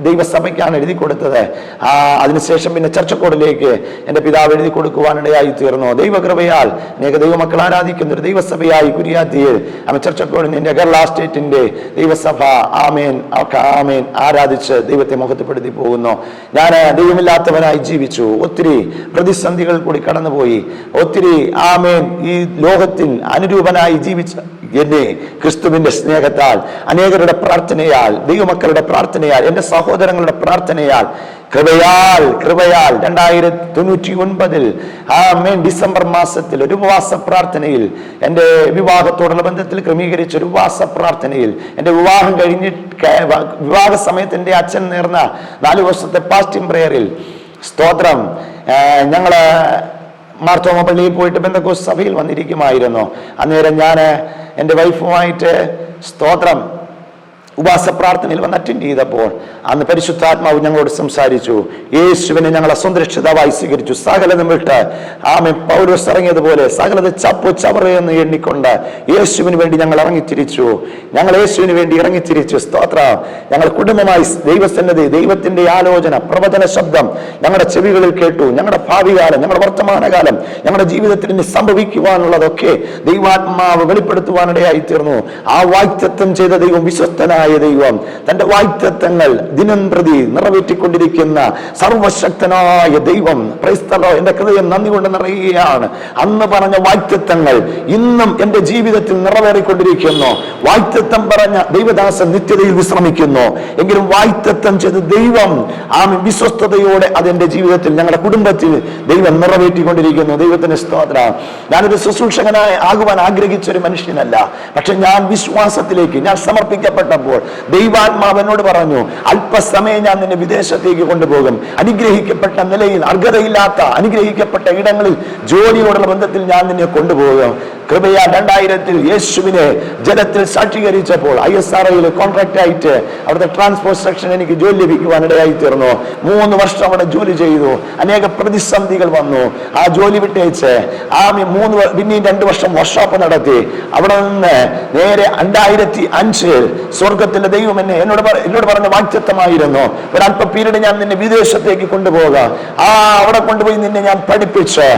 Speaker 1: ദൈവസഭയ്ക്കാണ് എഴുതി കൊടുത്തത്. അതിനുശേഷം പിന്നെ ചർച്ചക്കോടിലേക്ക് എൻ്റെ പിതാവ് എഴുതി കൊടുക്കുവാനിടയായി തീർന്നു. ദൈവകൃപയാൽ അനേക ദൈവമക്കൾ ആരാധിക്കുന്ന ഒരു ദൈവസഭയായി കുരിയാത്തിയിൽ ചർച്ചക്കോടിന്റെ കേരള സ്റ്റേറ്റിന്റെ ദൈവസഭ ആരാധിച്ച് ദൈവത്തെ മുഖത്തപ്പെടുത്തി പോകുന്നു. ഞാൻ ദൈവമില്ലാത്തവനായി ജീവിച്ചു. ഒത്തിരി പ്രതിസന്ധികൾ കൂടി കടന്നുപോയി. ഒത്തിരി ഈ ലോകത്തിൽ അനുരൂപനായി ജീവിച്ച എന്നെ ക്രിസ്തുവിന്റെ സ്നേഹത്താൽ, അനേകരുടെ പ്രാർത്ഥനയാൽ, ദൈവമക്കളുടെ പ്രാർത്ഥനയാൽ, എൻ്റെ സഹോദരങ്ങളുടെ പ്രാർത്ഥനയാൽ, കൃപയാൽ 1999 ഡിസംബർ മാസത്തിൽ ഒരു ഉപവാസ പ്രാർത്ഥനയിൽ, എൻ്റെ വിവാഹത്തോടുള്ള ബന്ധത്തിൽ ക്രമീകരിച്ച ഒരു ഉപവാസ പ്രാർത്ഥനയിൽ, എൻ്റെ വിവാഹം വിവാഹ സമയത്ത് എൻ്റെ അച്ഛൻ നേർന്ന 4 വർഷത്തെ ഫാസ്റ്റിംഗ് പ്രയറിൽ, സ്തോത്രം, ഞങ്ങള് മാർത്തോമ പള്ളിയിൽ പോയിട്ട് പെന്തക്കോസ്ത് സഭയിൽ വന്നിരിക്കുമായിരുന്നു. അന്നേരം ഞാൻ എൻ്റെ വൈഫുമായിട്ട് സ്തോത്രം ഉപവാസ പ്രാർത്ഥനയിൽ വന്ന് അറ്റൻഡ് ചെയ്തപ്പോൾ അന്ന് പരിശുദ്ധാത്മാവ് ഞങ്ങളോട് സംസാരിച്ചു. യേശുവിനെ ഞങ്ങളെ സുരക്ഷിതമായി സ്വീകരിച്ചു. സകലതും വിട്ട് പൗലോസ് ഇറങ്ങിയതുപോലെ സകലത് ചപ്പു ചവറയെന്ന് എണ്ണിക്കൊണ്ട് യേശുവിന് വേണ്ടി ഞങ്ങൾ ഇറങ്ങിത്തിരിച്ചു. യേശുവിന് വേണ്ടി ഇറങ്ങിത്തിരിച്ചു. സ്തോത്രം. ഞങ്ങൾ കുടുംബമായി ദൈവസന്നിധി, ദൈവത്തിന്റെ ആലോചന, പ്രവചന ശബ്ദം ഞങ്ങളുടെ ചെവികളിൽ കേട്ടു. ഞങ്ങളുടെ ഭാവികാലം, ഞങ്ങളുടെ വർത്തമാനകാലം, ഞങ്ങളുടെ ജീവിതത്തിൽ ഇനി സംഭവിക്കുവാനുള്ളതൊക്കെ ദൈവാത്മാവ് വെളിപ്പെടുത്തുവാനിടയായി തീർന്നു. ആ വാഗ്ദത്തം ചെയ്ത ദൈവം വിശ്വസ്തനായ ദൈവം തന്റെ വാഗ്ദത്തങ്ങൾ ദിനം പ്രതി നിറവേറ്റിക്കൊണ്ടിരിക്കുന്ന സർവശക്തനായ ദൈവം. Price the Lord. എന്റെ ഹൃദയം നന്ദി കൊണ്ട് നിറയുകയാണ്. അന്ന് പറഞ്ഞ വാഗ്ദത്തങ്ങൾ ഇന്നും എന്റെ ജീവിതത്തിൽ നിറവേറിക്കൊണ്ടിരിക്കുന്നു. വാഗ്ദത്തം പറഞ്ഞ ദൈവദാസൻ നിത്യതയിൽ വിശ്രമിക്കുന്നു. എങ്കിലും വാഗ്ദത്തം ചെയ്ത ദൈവം വിശ്വസ്തയോടെ അതെന്റെ ജീവിതത്തിൽ, ഞങ്ങളുടെ കുടുംബത്തിൽ ദൈവം നിറവേറ്റിക്കൊണ്ടിരിക്കുന്നു. ദൈവത്തിന് സ്തോത്രം. ഞാനൊരു ശുശ്രൂഷകനായി ആകുവാൻ ആഗ്രഹിച്ച ഒരു മനുഷ്യനല്ല. പക്ഷെ ഞാൻ വിശ്വാസത്തിലേക്ക് ഞാൻ സമർപ്പിക്കപ്പെട്ടപ്പോൾ ദൈവാത്മാവ് എന്നോട് പറഞ്ഞു, അല്പസമയം ഞാൻ നിന്നെ വിദേശത്തേക്ക് കൊണ്ടുപോകും. അനുഗ്രഹിക്കപ്പെട്ട നിലയിൽ, അർഹതയില്ലാത്ത അനുഗ്രഹിക്കപ്പെട്ട ഇടങ്ങളിൽ ജോലിയോടുള്ള ബന്ധത്തിൽ ഞാൻ നിന്നെ കൊണ്ടുപോകും. കൃപയാ 2000 യേശുവിനെ ജലത്തിൽ സാക്ഷീകരിച്ചപ്പോൾ ISROയിൽ കോൺട്രാക്ട് ആയിട്ട് അവിടുത്തെ ട്രാൻസ്പോർട്ട് സെക്ഷൻ എനിക്ക് ജോലി ലഭിക്കുവാനിടയായി തീർന്നു. 3 വർഷം അവിടെ ജോലി ചെയ്തു. അനേക പ്രതിസന്ധികൾ വന്നു. ആ ജോലി വിട്ടേച്ച് പിന്നെയും 2 വർഷം വർക്ക്ഷോപ്പ് നടത്തി. അവിടെ നിന്ന് നേരെ 2005 സ്വർഗത്തിലെ ദൈവം എന്നോട് പറഞ്ഞ വാഗ്ദത്തമായിരുന്നു, ഒരല്പ പീരീഡ് ഞാൻ നിന്നെ വിദേശത്തേക്ക് കൊണ്ടുപോകാം. അവിടെ കൊണ്ടുപോയി നിന്നെ ഞാൻ പഠിപ്പിച്ച്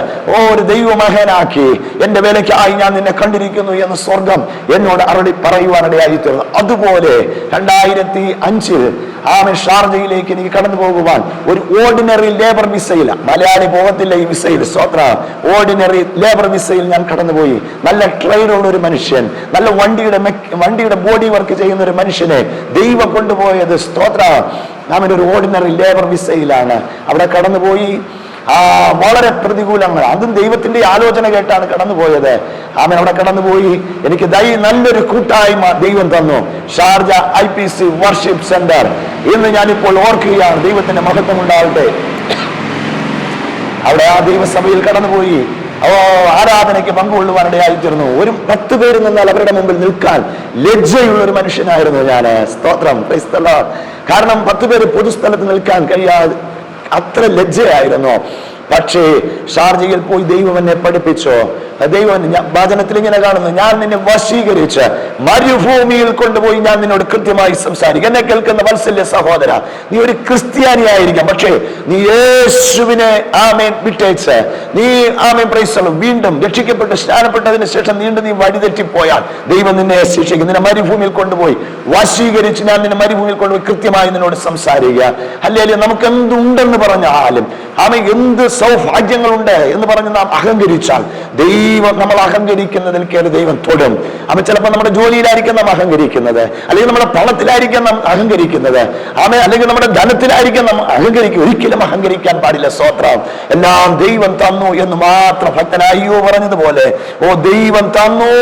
Speaker 1: ഒരു ദൈവമഹനാക്കി എന്റെ വേലയ്ക്കായി ഞാൻ നിന്നെ കണ്ടിരിക്കുന്നു എന്ന് സ്വർഗം എന്നോട് അരുളി പറയുവാനിടയായി തീർന്നു. അതുപോലെ 2005 ആമേൻ ഷാർജയിലേക്ക് എനിക്ക് കടന്നു പോകുവാൻ ഒരു ഓർഡിനറി ലേബർ വിസയിൽ, മലയാളി പോകത്തില്ല ഈ വിസയിൽ, സ്തോത്ര, ഓർഡിനറി ലേബർ വിസയിൽ ഞാൻ കടന്നുപോയി. നല്ല ട്രെയിനുള്ള ഒരു മനുഷ്യൻ, നല്ല വണ്ടിയുടെ ബോഡി വർക്ക് ചെയ്യുന്ന ഒരു മനുഷ്യനെ ദൈവം കൊണ്ടുപോയത്, സ്തോത്ര, ആമേൻ, ഒരു ഓർഡിനറി ലേബർ വിസയിലാണ്. അവിടെ കടന്നുപോയി. വളരെ പ്രതികൂലങ്ങൾ, അതും ദൈവത്തിന്റെ ആലോചന കേട്ടാണ് കടന്നുപോയത്. ആമേൻ, അവിടെ കടന്നുപോയി. എനിക്ക് നല്ലൊരു കൂട്ടായ്മ ദൈവം തന്നു. ഷാർജ IPC വർഷിപ്പ് സെന്റർ ഇന്ന് ഞാനിപ്പോൾ ഓർക്കുകയാണ്. ദൈവത്തിന്റെ മഹത്വം ഉണ്ടാവട്ടെ. അവിടെ ആ ദൈവസഭയിൽ കടന്നുപോയി ആരാധനയ്ക്ക് പങ്കുകൊള്ളുവാനിടയായി തീർന്നു. ഒരു 10 പേര് നിന്നാൽ അവരുടെ മുമ്പിൽ നിൽക്കാൻ ലജ്ജയുള്ള ഒരു മനുഷ്യനായിരുന്നു ഞാൻ. സ്തോത്രം, പ്രൈസ് ദി ലോർഡ്. കാരണം 10 പേര് പൊതുസ്ഥലത്ത് നിൽക്കാൻ കഴിയാതെ അത്ര ലജ്ജയായിരുന്നു. പക്ഷേ ഷാർജയിൽ പോയി ദൈവം എന്നെ പഠിപ്പിച്ചോ. ദൈവം വചനത്തിൽ ഇങ്ങനെ കാണുന്നു, ഞാൻ നിന്നെ വശീകരിച്ച് മരുഭൂമിയിൽ കൊണ്ടുപോയി ഞാൻ നിന്നോട് കൃത്യമായി സംസാരിക്കും. എന്നെ കേൾക്കുന്ന വത്സല്യ സഹോദര, നീ ഒരു ക്രിസ്ത്യാനിയായിരിക്കാം, പക്ഷേ നീ യേശുവിനെ ആമേൻ വിട്ടേച്ച് നീ ആമേൻ പ്രൈസ് വീണ്ടും രക്ഷിക്കപ്പെട്ട് സ്നാനപ്പെട്ടതിന് ശേഷം നീ വഴിതെറ്റിപ്പോയാൽ ദൈവം നിന്നെ ശിക്ഷിക്കും. നിന്നെ മരുഭൂമിയിൽ കൊണ്ടുപോയി വശീകരിച്ച് ഞാൻ നിന്നെ മരുഭൂമിയിൽ കൊണ്ടുപോയി കൃത്യമായി നിന്നോട് സംസാരിക്കുക. അല്ലെങ്കിൽ നമുക്ക് എന്തുണ്ടെന്ന് പറഞ്ഞാലും ആമേൻ, എന്ത് സൗഭാഗ്യങ്ങളുണ്ട് എന്ന് പറഞ്ഞ് നാം അഹങ്കരിച്ചാൽ ദൈവം, നമ്മൾ അഹങ്കരിക്കുന്നതിൽ കയറി ദൈവം തൊടും. അവൻ ചിലപ്പോൾ നമ്മുടെ ജോലിയിലായിരിക്കും നാം അഹങ്കരിക്കുന്നത്, അല്ലെങ്കിൽ നമ്മുടെ പണത്തിലായിരിക്കും നാം അഹങ്കരിക്കുന്നത്, അല്ലെങ്കിൽ നമ്മുടെ ധനത്തിലായിരിക്കും നാം അഹങ്കരിക്കും. ഒരിക്കലും അഹങ്കരിക്കാൻ പാടില്ല. സ്തോത്രം. എല്ലാം ദൈവം തന്നു എന്ന് മാത്രം ഭക്തനായ അയ്യോ പറഞ്ഞതുപോലെ, ഓ ദൈവം തന്നു,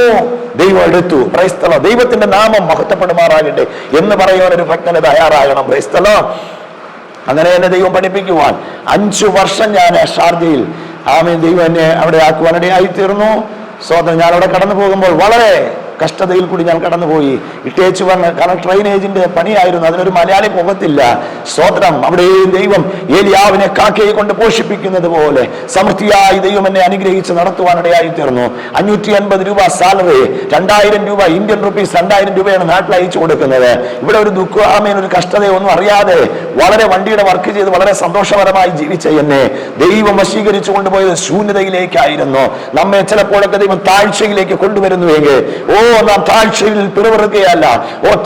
Speaker 1: ദൈവം എടുത്തു. Price the Lord. ദൈവത്തിന്റെ നാമം മഹത്വപ്പെടുമാറാകട്ടെ എന്ന് പറയുവാൻ ഒരു ഭക്തന് തയ്യാറാകണം. Price the Lord. അങ്ങനെ എന്നെ ദൈവം പഠിപ്പിക്കുവാൻ 5 വർഷം ഞാൻ ഷാർജയിൽ ആമേൻ ദൈവം എന്നെ അവിടെ ആക്കുവാനിടയായി തീർന്നു. സ്വതന്ത്രം. ഞാൻ അവിടെ കടന്നു പോകുമ്പോൾ വളരെ കഷ്ടതയിൽ കൂടി ഞാൻ കടന്നുപോയി. ഇട്ടേച്ചു വന്ന്, കാരണം ട്രെയിനേജിന്റെ പണിയായിരുന്നു, അതിനൊരു മലയാളി പോകത്തില്ല. സ്തോത്രം. അവിടെയും ദൈവം ഏലിയാവിനെ കാക്കയെ കൊണ്ട് പോഷിപ്പിക്കുന്നത് പോലെ സമൃദ്ധിയായി ദൈവം എന്നെ അനുഗ്രഹിച്ച് നടത്തുവാനിടയായി തീർന്നു. 550 രൂപ സാലറി, 2000 രൂപ ഇന്ത്യൻ റുപ്പീസ്, 2000 രൂപയാണ് നാട്ടിൽ അയച്ചു കൊടുക്കുന്നത്. ഇവിടെ ഒരു ദുഃഖാമേൻ, ഒരു കഷ്ടതയൊന്നും അറിയാതെ വളരെ വണ്ടിയുടെ വർക്ക് ചെയ്ത് വളരെ സന്തോഷപരമായി ജീവിച്ച എന്നെ ദൈവം വശീകരിച്ചു കൊണ്ടുപോയത് ശൂന്യതയിലേക്കായിരുന്നു. നമ്മെ ചിലപ്പോഴൊക്കെ ദൈവം താഴ്ചയിലേക്ക് കൊണ്ടുവരുന്നുവെങ്കിൽ നാം താഴ്ചയിൽ പിറവിറുകയല്ല.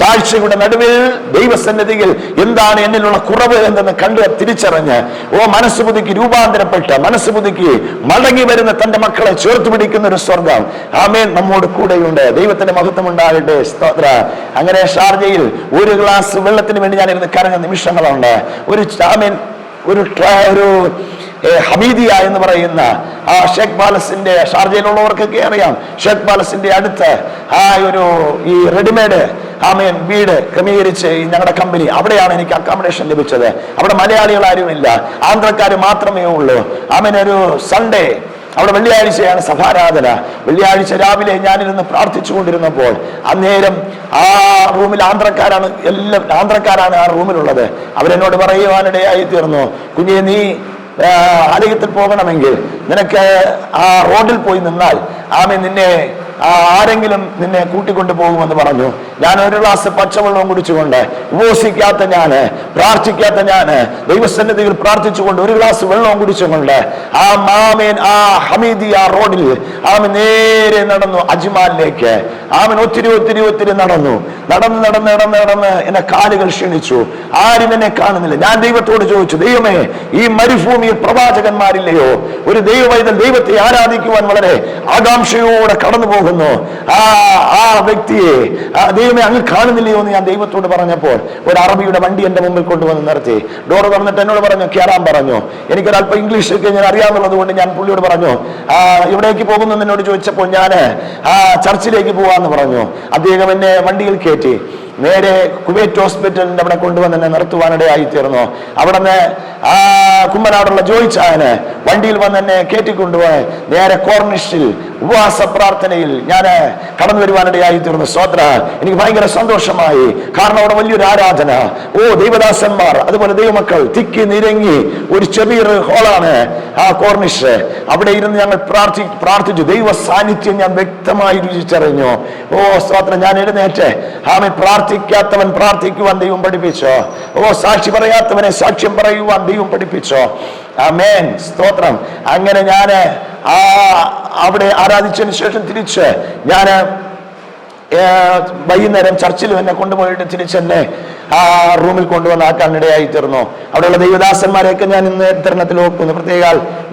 Speaker 1: താഴ്ചയുടെ നടുവിൽ ദൈവസന്നിധിയിൽ എന്താണ് എന്നിലുള്ള കുറവ് എന്തെന്ന് കണ്ട് തിരിച്ചറിഞ്ഞ് മനസ്സ് പുതുക്കി രൂപാന്തരപ്പെട്ട് മനസ്സ് പുതുക്കി മടങ്ങി വരുന്ന തന്റെ മക്കളെ ചേർത്ത് പിടിക്കുന്ന ഒരു സ്വർഗം ആമേൻ നമ്മോട് കൂടെയുണ്ട്. ദൈവത്തിന്റെ മഹത്വം ഉണ്ടാകട്ടെ. സ്തോത്ര. അങ്ങനെ ഷാർജയിൽ ഒരു ഗ്ലാസ് വെള്ളത്തിന് വേണ്ടി ഞാനിരുന്ന് കരഞ്ഞ നിമിഷങ്ങളുണ്ട്. ഒരു ഹമീദിയ എന്ന് പറയുന്ന ആ ഷേഖ് പാലസിന്റെ, ഷാർജയിലുള്ളവർക്കൊക്കെ അറിയാം, ഷേഖ് പാലസിന്റെ അടുത്ത് ഈ റെഡിമെയ്ഡ് ആമേൻ വീട് ക്രമീകരിച്ച് ഞങ്ങളുടെ കമ്പനി, അവിടെയാണ് എനിക്ക് അക്കോമഡേഷൻ ലഭിച്ചത്. അവിടെ മലയാളികൾ ആരുമില്ല, ആന്ധ്രക്കാർ മാത്രമേ ഉള്ളൂ. ആമേൻ ഒരു സൺഡേ, അവിടെ വെള്ളിയാഴ്ചയാണ് സഭാരാധന. വെള്ളിയാഴ്ച രാവിലെ ഞാനിരുന്ന് പ്രാർത്ഥിച്ചു കൊണ്ടിരുന്നപ്പോൾ അന്നേരം ആ റൂമിൽ ആന്ധ്രക്കാരാണ് ആ റൂമിലുള്ളത്. അവരെന്നോട് പറയുവാനിടയായി തീർന്നു, കുഞ്ഞെ നീ ആലയത്തിൽ പോകണമെങ്കിൽ നിനക്ക് ആ റോഡിൽ പോയി നിന്നാൽ ആരെങ്കിലും നിന്നെ കൂട്ടിക്കൊണ്ടു പോകുമെന്ന് പറഞ്ഞു. ഞാൻ ഒരു ഗ്ലാസ് പച്ചവെള്ളവും കുടിച്ചുകൊണ്ട്, ഉപവസിക്കാത്ത ഞാന്, പ്രാർത്ഥിക്കാത്ത ഞാന്, ദൈവസന്നിധിയിൽ പ്രാർത്ഥിച്ചുകൊണ്ട് ഒരു ഗ്ലാസ് വെള്ളവും കുടിച്ചുകൊണ്ട് ആ ഹമീദിയ റോഡിൽ നേരെ നടന്നു അജ്മാലിലേക്ക്. ഒത്തിരി നടന്ന് എന്നെ കാലുകൾ ക്ഷീണിച്ചു. ആരും എന്നെ കാണുന്നില്ല. ഞാൻ ദൈവത്തോട് ചോദിച്ചു, ദൈവമേ, ഈ മരുഭൂമിയിൽ പ്രവാചകന്മാരില്ലയോ? ഒരു ദൈവവൈതൽ ദൈവത്തെ ആരാധിക്കുവാൻ വളരെ ആകാംക്ഷയോടെ കടന്നു പോകുന്നു. ആ വ്യക്തിയെ ദൈവമേ അങ്ങ് കാണുന്നില്ലയോ എന്ന് ഞാൻ ദൈവത്തോട് പറഞ്ഞപ്പോൾ ഒരു അറബിയുടെ വണ്ടി എന്റെ മുമ്പിൽ കൊണ്ടുവന്ന് നിർത്തി. ഡോർ തുറന്നിട്ട് എന്നോട് പറഞ്ഞു, കയറാൻ പറഞ്ഞു. എനിക്കൊരല്പം ഇംഗ്ലീഷ് ഒക്കെ ഞാൻ അറിയാവുന്നത് കൊണ്ട് ഞാൻ പുള്ളിയോട് പറഞ്ഞു, എവിടേക്ക് പോകുന്നു എന്നോട് ചോദിച്ചപ്പോൾ ഞാൻ ചർച്ചിലേക്ക് പോവാന്ന് പറഞ്ഞു. അദ്ദേഹം എന്നെ വണ്ടിയിൽ കയറ്റി നേരെ കുവൈറ്റ് ഹോസ്പിറ്റലിന്റെ അവിടെ കൊണ്ടുവന്ന് എന്നെ നിർത്തുവാനിടയായി തീർന്നു. അവിടെ നിന്ന് കുമ്മനാടുള്ള ജോയിച്ചായന് വണ്ടിയിൽ വന്ന് എന്നെ കയറ്റിക്കൊണ്ടുപോയി നേരെ കോർണിഷിൽ ഉപവാസ പ്രാർത്ഥനയിൽ ഞാൻ കടന്നു വരുവാനിടയായി തീർന്നു. സ്തോത്ര. എനിക്ക് ഭയങ്കര സന്തോഷമായി. കാരണം അവിടെ വലിയൊരു ആരാധന, ദൈവദാസന്മാർ, അതുപോലെ ദൈവമക്കൾ തിക്കി നിരങ്ങി ഒരു ചെറിയൊരു ഹോളാണ് ആ കോർണിഷ്. അവിടെ ഇരുന്ന് ഞങ്ങൾ പ്രാർത്ഥിച്ചു. ദൈവ സാന്നിധ്യം ഞാൻ വ്യക്തമായി രുചിച്ചറിഞ്ഞു. സ്തോത്രം. ഞാൻ എഴുന്നേറ്റ് പ്രാർത്ഥിക്കാത്തവൻ പ്രാർത്ഥിക്കുവാൻ ദൈവം പഠിപ്പിച്ചോ. സാക്ഷി പറയാത്തവനെ സാക്ഷ്യം പറയുവാൻ ദൈവം പഠിപ്പിച്ചോ. ആമേൻ. സ്തോത്രം. അങ്ങനെ ഞാൻ അവിടെ ആരാധിച്ചതിന് ശേഷം തിരിച്ച് ഞാൻ വൈകുന്നേരം ചർച്ചിൽ എന്നെ കൊണ്ടുപോയിട്ട് തിരിച്ചെന്നെ ആ റൂമിൽ കൊണ്ടുവന്ന് ആക്കാനിടയായി തീർന്നു. അവിടെയുള്ള ദൈവദാസന്മാരെയൊക്കെ ഞാൻ ഇന്ന് തരുണത്തിൽ ഓർക്കുന്നു. പ്രത്യേക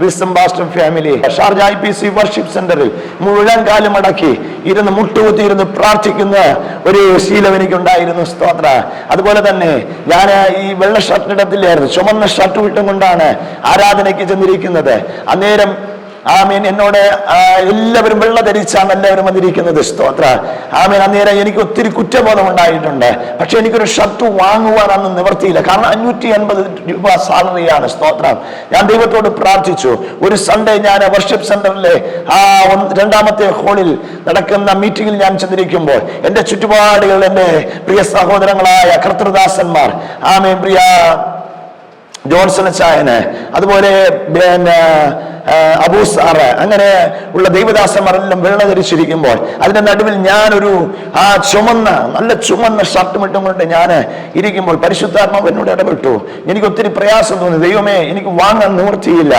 Speaker 1: Wilson pastor family Sharjah IPC worship സെന്ററിൽ മുഴുവൻ കാലം അടക്കി ഇരുന്ന് മുട്ടുകുത്തി ഇരുന്ന് പ്രാർത്ഥിക്കുന്ന ഒരു ശീലം എനിക്കുണ്ടായിരുന്നു. സ്തോത്ര. അതുപോലെ തന്നെ ഞാൻ ഈ വെള്ള ഷർട്ട് ഇടത്തില്ലായിരുന്നു, ചുമന്ന ഷർട്ട് വിട്ടും കൊണ്ടാണ് ആരാധനയ്ക്ക് ചെന്നിരിക്കുന്നത്. അന്നേരം ആമീൻ എന്നോട് എല്ലാവരും വെള്ള ധരിച്ചാണ് എല്ലാവരും വന്നിരിക്കുന്നത്. സ്തോത്ര. ആമീൻ. അന്നേരം എനിക്ക് ഒത്തിരി കുറ്റബോധം ഉണ്ടായിട്ടുണ്ട്. പക്ഷെ എനിക്കൊരു ഷർട്ട് വാങ്ങുവാൻ അന്ന് നിവർത്തിയില്ല. കാരണം 580 രൂപ സാലറിയാണ്. സ്തോത്രം. ഞാൻ ദൈവത്തോട് പ്രാർത്ഥിച്ചു. ഒരു സൺഡേ ഞാൻ വർഷിപ്പ് സെന്ററിലെ രണ്ടാമത്തെ ഹോളിൽ നടക്കുന്ന മീറ്റിംഗിൽ ഞാൻ ചെന്നിരിക്കുമ്പോൾ എൻ്റെ ചുറ്റുപാടുകൾ എൻ്റെ പ്രിയ സഹോദരങ്ങളായ കർത്തൃദാസന്മാർ, ആമീൻ, പ്രിയ ജോൺസൺ അച്ചായന്, അതുപോലെ അബൂ സാറ്, അങ്ങനെ ഉള്ള ദൈവദാസന്മാരെല്ലാം വെള്ള ധരിച്ചിരിക്കുമ്പോൾ അതിന്റെ നടുവിൽ ഞാനൊരു നല്ല ചുമന്ന ഷർട്ടും ഇട്ടും കൊണ്ട് ഞാൻ ഇരിക്കുമ്പോൾ പരിശുദ്ധാത്മാവ് എന്നോട് ഇടപെട്ടു. എനിക്ക് ഒത്തിരി പ്രയാസം തോന്നി. ദൈവമേ, എനിക്ക് വാങ്ങാൻ നിവൃത്തിയില്ല.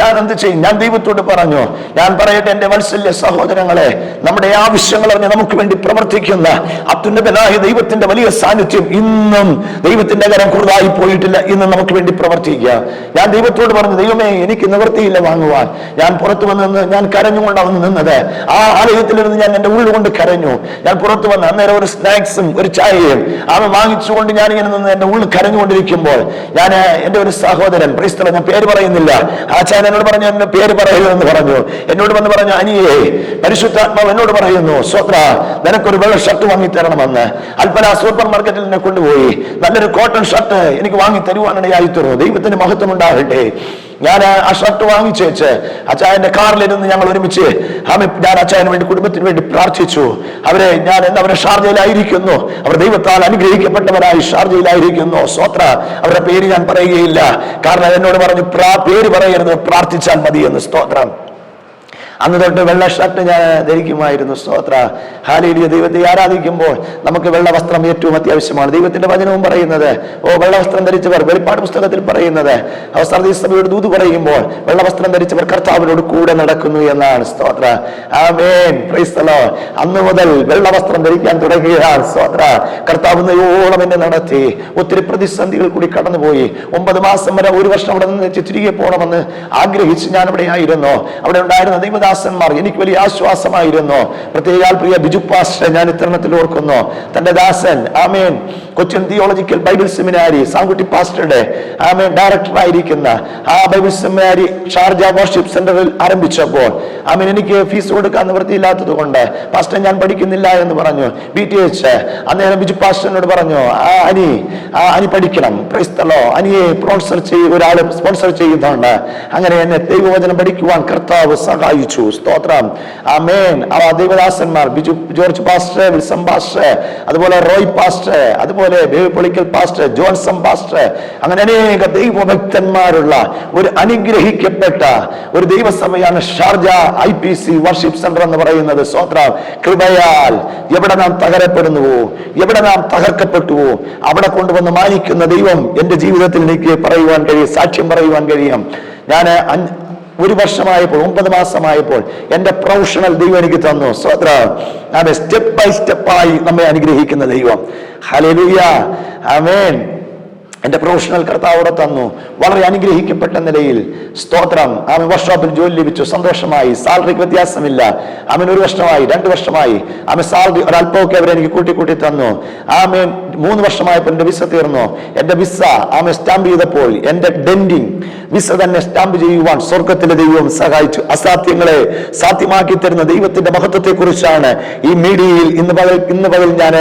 Speaker 1: ഞാൻ എന്ത് ചെയ്യും? ഞാൻ ദൈവത്തോട് പറഞ്ഞു, ഞാൻ പറയട്ടെ എൻ്റെ വത്സല്യ സഹോദരങ്ങളെ, നമ്മുടെ ആവശ്യങ്ങൾ അറിഞ്ഞ് നമുക്ക് വേണ്ടി പ്രവർത്തിക്കുന്ന അത്യുന്നതനായ ദൈവത്തിന്റെ വലിയ സാന്നിധ്യം ഇന്നും ദൈവത്തിന്റെ കരം കുറുതായി പോയിട്ടില്ല. ഇന്നും നമുക്ക് വേണ്ടി പ്രവർത്തിക്കുക. ഞാൻ ദൈവത്തോട് പറഞ്ഞു, ദൈവമേ, എനിക്ക് നിവൃത്തിയില്ല വാങ്ങുവാൻ. ഞാൻ പുറത്തു വന്ന് ഞാൻ കരഞ്ഞുകൊണ്ടാണ് നിന്നത്. ആ ആലയത്തിലിരുന്ന് ഞാൻ എൻ്റെ ഉള്ളുകൊണ്ട് കരഞ്ഞു. ഞാൻ പുറത്തു വന്ന് അന്നേരം ഒരു സ്നാക്സും ഒരു ചായയും വാങ്ങിച്ചുകൊണ്ട് ഞാൻ ഇങ്ങനെ നിന്ന് എൻ്റെ ഉള്ളിൽ കരഞ്ഞുകൊണ്ടിരിക്കുമ്പോൾ ഞാൻ എൻ്റെ ഒരു സഹോദരൻ, ക്രൈസ്തവൻ, ഞാൻ പേര് പറയുന്നില്ല, ആ ചായൻ എന്നോട് പറഞ്ഞു, എന്റെ പേര് പറയുമെന്ന് പറഞ്ഞു. എന്നോട് വന്ന് പറഞ്ഞു, അനിയേ, പരിശുദ്ധാത്മാവ് എന്നോട് പറയുന്നു, സ്വത്ര, നിനക്കൊരു വെള്ള ഷർട്ട് വാങ്ങി തരണമെന്ന്. അൽപ്പന സൂപ്പർ മാർക്കറ്റിൽ എന്നെ കൊണ്ടുപോയി നല്ലൊരു കോട്ടൺ ഷർട്ട് എനിക്ക് വാങ്ങി തരുവാനിടയായി തീർന്നു. ദൈവത്തിന് മഹത്വം ഉണ്ടാകട്ടെ. ഞാൻ ആ ഷർട്ട് വാങ്ങിച്ചേച്ച് അച്ചായന്റെ കാറിലിരുന്ന് ഞങ്ങൾ ഒരുമിച്ച് ഞാൻ അച്ചായന് വേണ്ടി, കുടുംബത്തിന് വേണ്ടി പ്രാർത്ഥിച്ചു. അവരെ ഷാർജയിലായിരിക്കുന്നു. അവർ ദൈവത്താൽ അനുഗ്രഹിക്കപ്പെട്ടവരായി ഷാർജയിലായിരിക്കുന്നു. സ്വത്ര. അവരുടെ പേര് ഞാൻ പറയുകയില്ല, കാരണം എന്നോട് പറഞ്ഞു പേര് പറയരുത്, പ്രാർത്ഥിച്ചാൽ മതി എന്ന്. സ്തോത്രം. അന്ന് തൊട്ട് വെള്ള ഷർട്ട് ഞാൻ ധരിക്കുമായിരുന്നു. സ്തോത്ര. ഹല്ലേലൂയ. ദൈവത്തെ ആരാധിക്കുമ്പോൾ നമുക്ക് വെള്ള വസ്ത്രം ഏറ്റവും അത്യാവശ്യമാണ്. ദൈവത്തിന്റെ വചനവും പറയുന്നത്, വെള്ള വസ്ത്രം ധരിച്ചവർ, വെളിപ്പാട് പുസ്തകത്തിൽ പറയുന്നത്, അവസാന സഭയോട് ദൂത് പറയുമ്പോൾ വെള്ള വസ്ത്രം ധരിച്ചവർ കർത്താവിനോട് കൂടെ നടക്കുന്നു എന്നാണ്. സ്തോത്ര. ആമേൻ. Praise the lord. അന്ന് മുതൽ വെള്ള വസ്ത്രം ധരിക്കാൻ തുടങ്ങിയതാണ്. സ്തോത്ര. കർത്താവ് യോളം എന്നെ നടത്തി. ഒത്തിരി പ്രതിസന്ധികൾ കൂടി കടന്നുപോയി. 9 മാസം വരെ, 1 വർഷം അവിടെ നിന്ന് തിരികെ പോകണമെന്ന് ആഗ്രഹിച്ച് ഞാൻ അവിടെ ആയിരുന്നു. അവിടെ ഉണ്ടായിരുന്ന ദൈവ ദാസന്മാർ എനിക്ക് വലിയ ആശ്വാസമായിരുന്നു. പ്രത്യേക പ്രിയ ബിജു പാസ്റ്റർ ഞാൻ ഇത്തരണത്തിൽ ഓർക്കുന്നു. തന്റെ ദാസൻ, ആമേൻ, കൊച്ചിൻ തിയോളജിക്കൽ ബൈബിൾ സെമിനാരി സാങ്കുട്ടി പാസ്റ്ററുടെ ഡയറക്ടറായിരിക്കുന്ന ആ ബൈബിൾ സെമിനാരി ഷാർജ വർഷിപ്പ് സെന്ററിൽ ആരംഭിച്ചപ്പോൾ, ആമേൻ, എനിക്ക് ഫീസ് കൊടുക്കാൻ നിവൃത്തിയില്ലാത്തത് കൊണ്ട് പാസ്റ്റർ ഞാൻ പഠിക്കുന്നില്ല എന്ന് പറഞ്ഞു. BTH അന്നേരം ബിജു പാസ്റ്ററിനോട് പറഞ്ഞു, അനി പഠിക്കണം. Price the Lord. അനിയെ ഒരാള് സ്പോൺസർ ചെയ്യുന്നുണ്ട്. അങ്ങനെ എന്നെ ദൈവവചനം പഠിക്കുവാൻ കർത്താവ് സഹായിച്ചു. സ്തോത്രം. ആമേൻ. ആ ദൈവദാസന്മാർ, ബിജു ജോർജ് പാസ്റ്റർ, വിൽസം പാസ്റ്റർ, അതുപോലെ റോയ് പാസ്റ്റർ, അതുപോലെ ബേബിപ്പൊളിക്കൽ പാസ്റ്റർ, ജോൺസൺ പാസ്റ്റർ, അങ്ങനെ അനേക ദൈവഭക്തന്മാരുള്ള ഒരു അനുഗ്രഹിക്കപ്പെട്ട ഒരു ദൈവസഭയാണ് ഷാർജ IPC വർഷിപ്പ് സെന്റർ എന്ന് പറയുന്നത്. സ്തോത്രം. കൃപയാൽ എവിടെ നാം തകരപ്പെടുന്നുവോ, എവിടെ നാം തകർക്കപ്പെട്ടുവോ, അവിടെ കൊണ്ടുവന്ന് മാനിക്കുന്ന ദൈവം എൻ്റെ ജീവിതത്തിൽ എനിക്ക് പറയുവാൻ കഴിയും, സാക്ഷ്യം പറയുവാൻ കഴിയും. ഞാൻ 1 വർഷമായപ്പോൾ, 9 മാസമായപ്പോൾ എൻ്റെ പ്രൊഫഷണൽ ദൈവം എനിക്ക് തന്നു. സ്തോത്രം. സ്റ്റെപ്പ് ബൈ സ്റ്റെപ്പായി നമ്മെ അനുഗ്രഹിക്കുന്ന ദൈവം. ഹല്ലേലൂയ. ആമേൻ. എൻ്റെ പ്രൊഫഷണൽ കർത്താവോടെ തന്നു. വളരെ അനുഗ്രഹിക്കപ്പെട്ട നിലയിൽ. സ്തോത്രം. ആമേൻ. വർക്ക്ഷോപ്പിൽ ജോലി ലഭിച്ചു. സന്തോഷമായി. സാലറിക്ക് വ്യത്യാസമില്ല. ആമേൻ. 1 വർഷമായി, 2 വർഷമായി. ആമേൻ. സാലറി ഒരല്പമൊക്കെ അവരെ എനിക്ക് കൂട്ടി തന്നു. ആമേൻ. 3 വർഷമായപ്പോൾ എൻ്റെ വിസ തീർന്നു. എൻ്റെ വിസ ആമേൻ സ്റ്റാമ്പ് ചെയ്തപ്പോൾ എൻ്റെ ഡെൻഡിങ് വിസ തന്നെ സ്റ്റാമ്പ് ചെയ്യുവാൻ സ്വർഗത്തിലെ ദൈവം സഹായിച്ചു. അസാധ്യങ്ങളെ സാധ്യമാക്കി തരുന്ന ദൈവത്തിന്റെ മഹത്വത്തെ കുറിച്ചാണ് ഈ മീഡിയയിൽ ഇന്ന് പകൽ ഞാൻ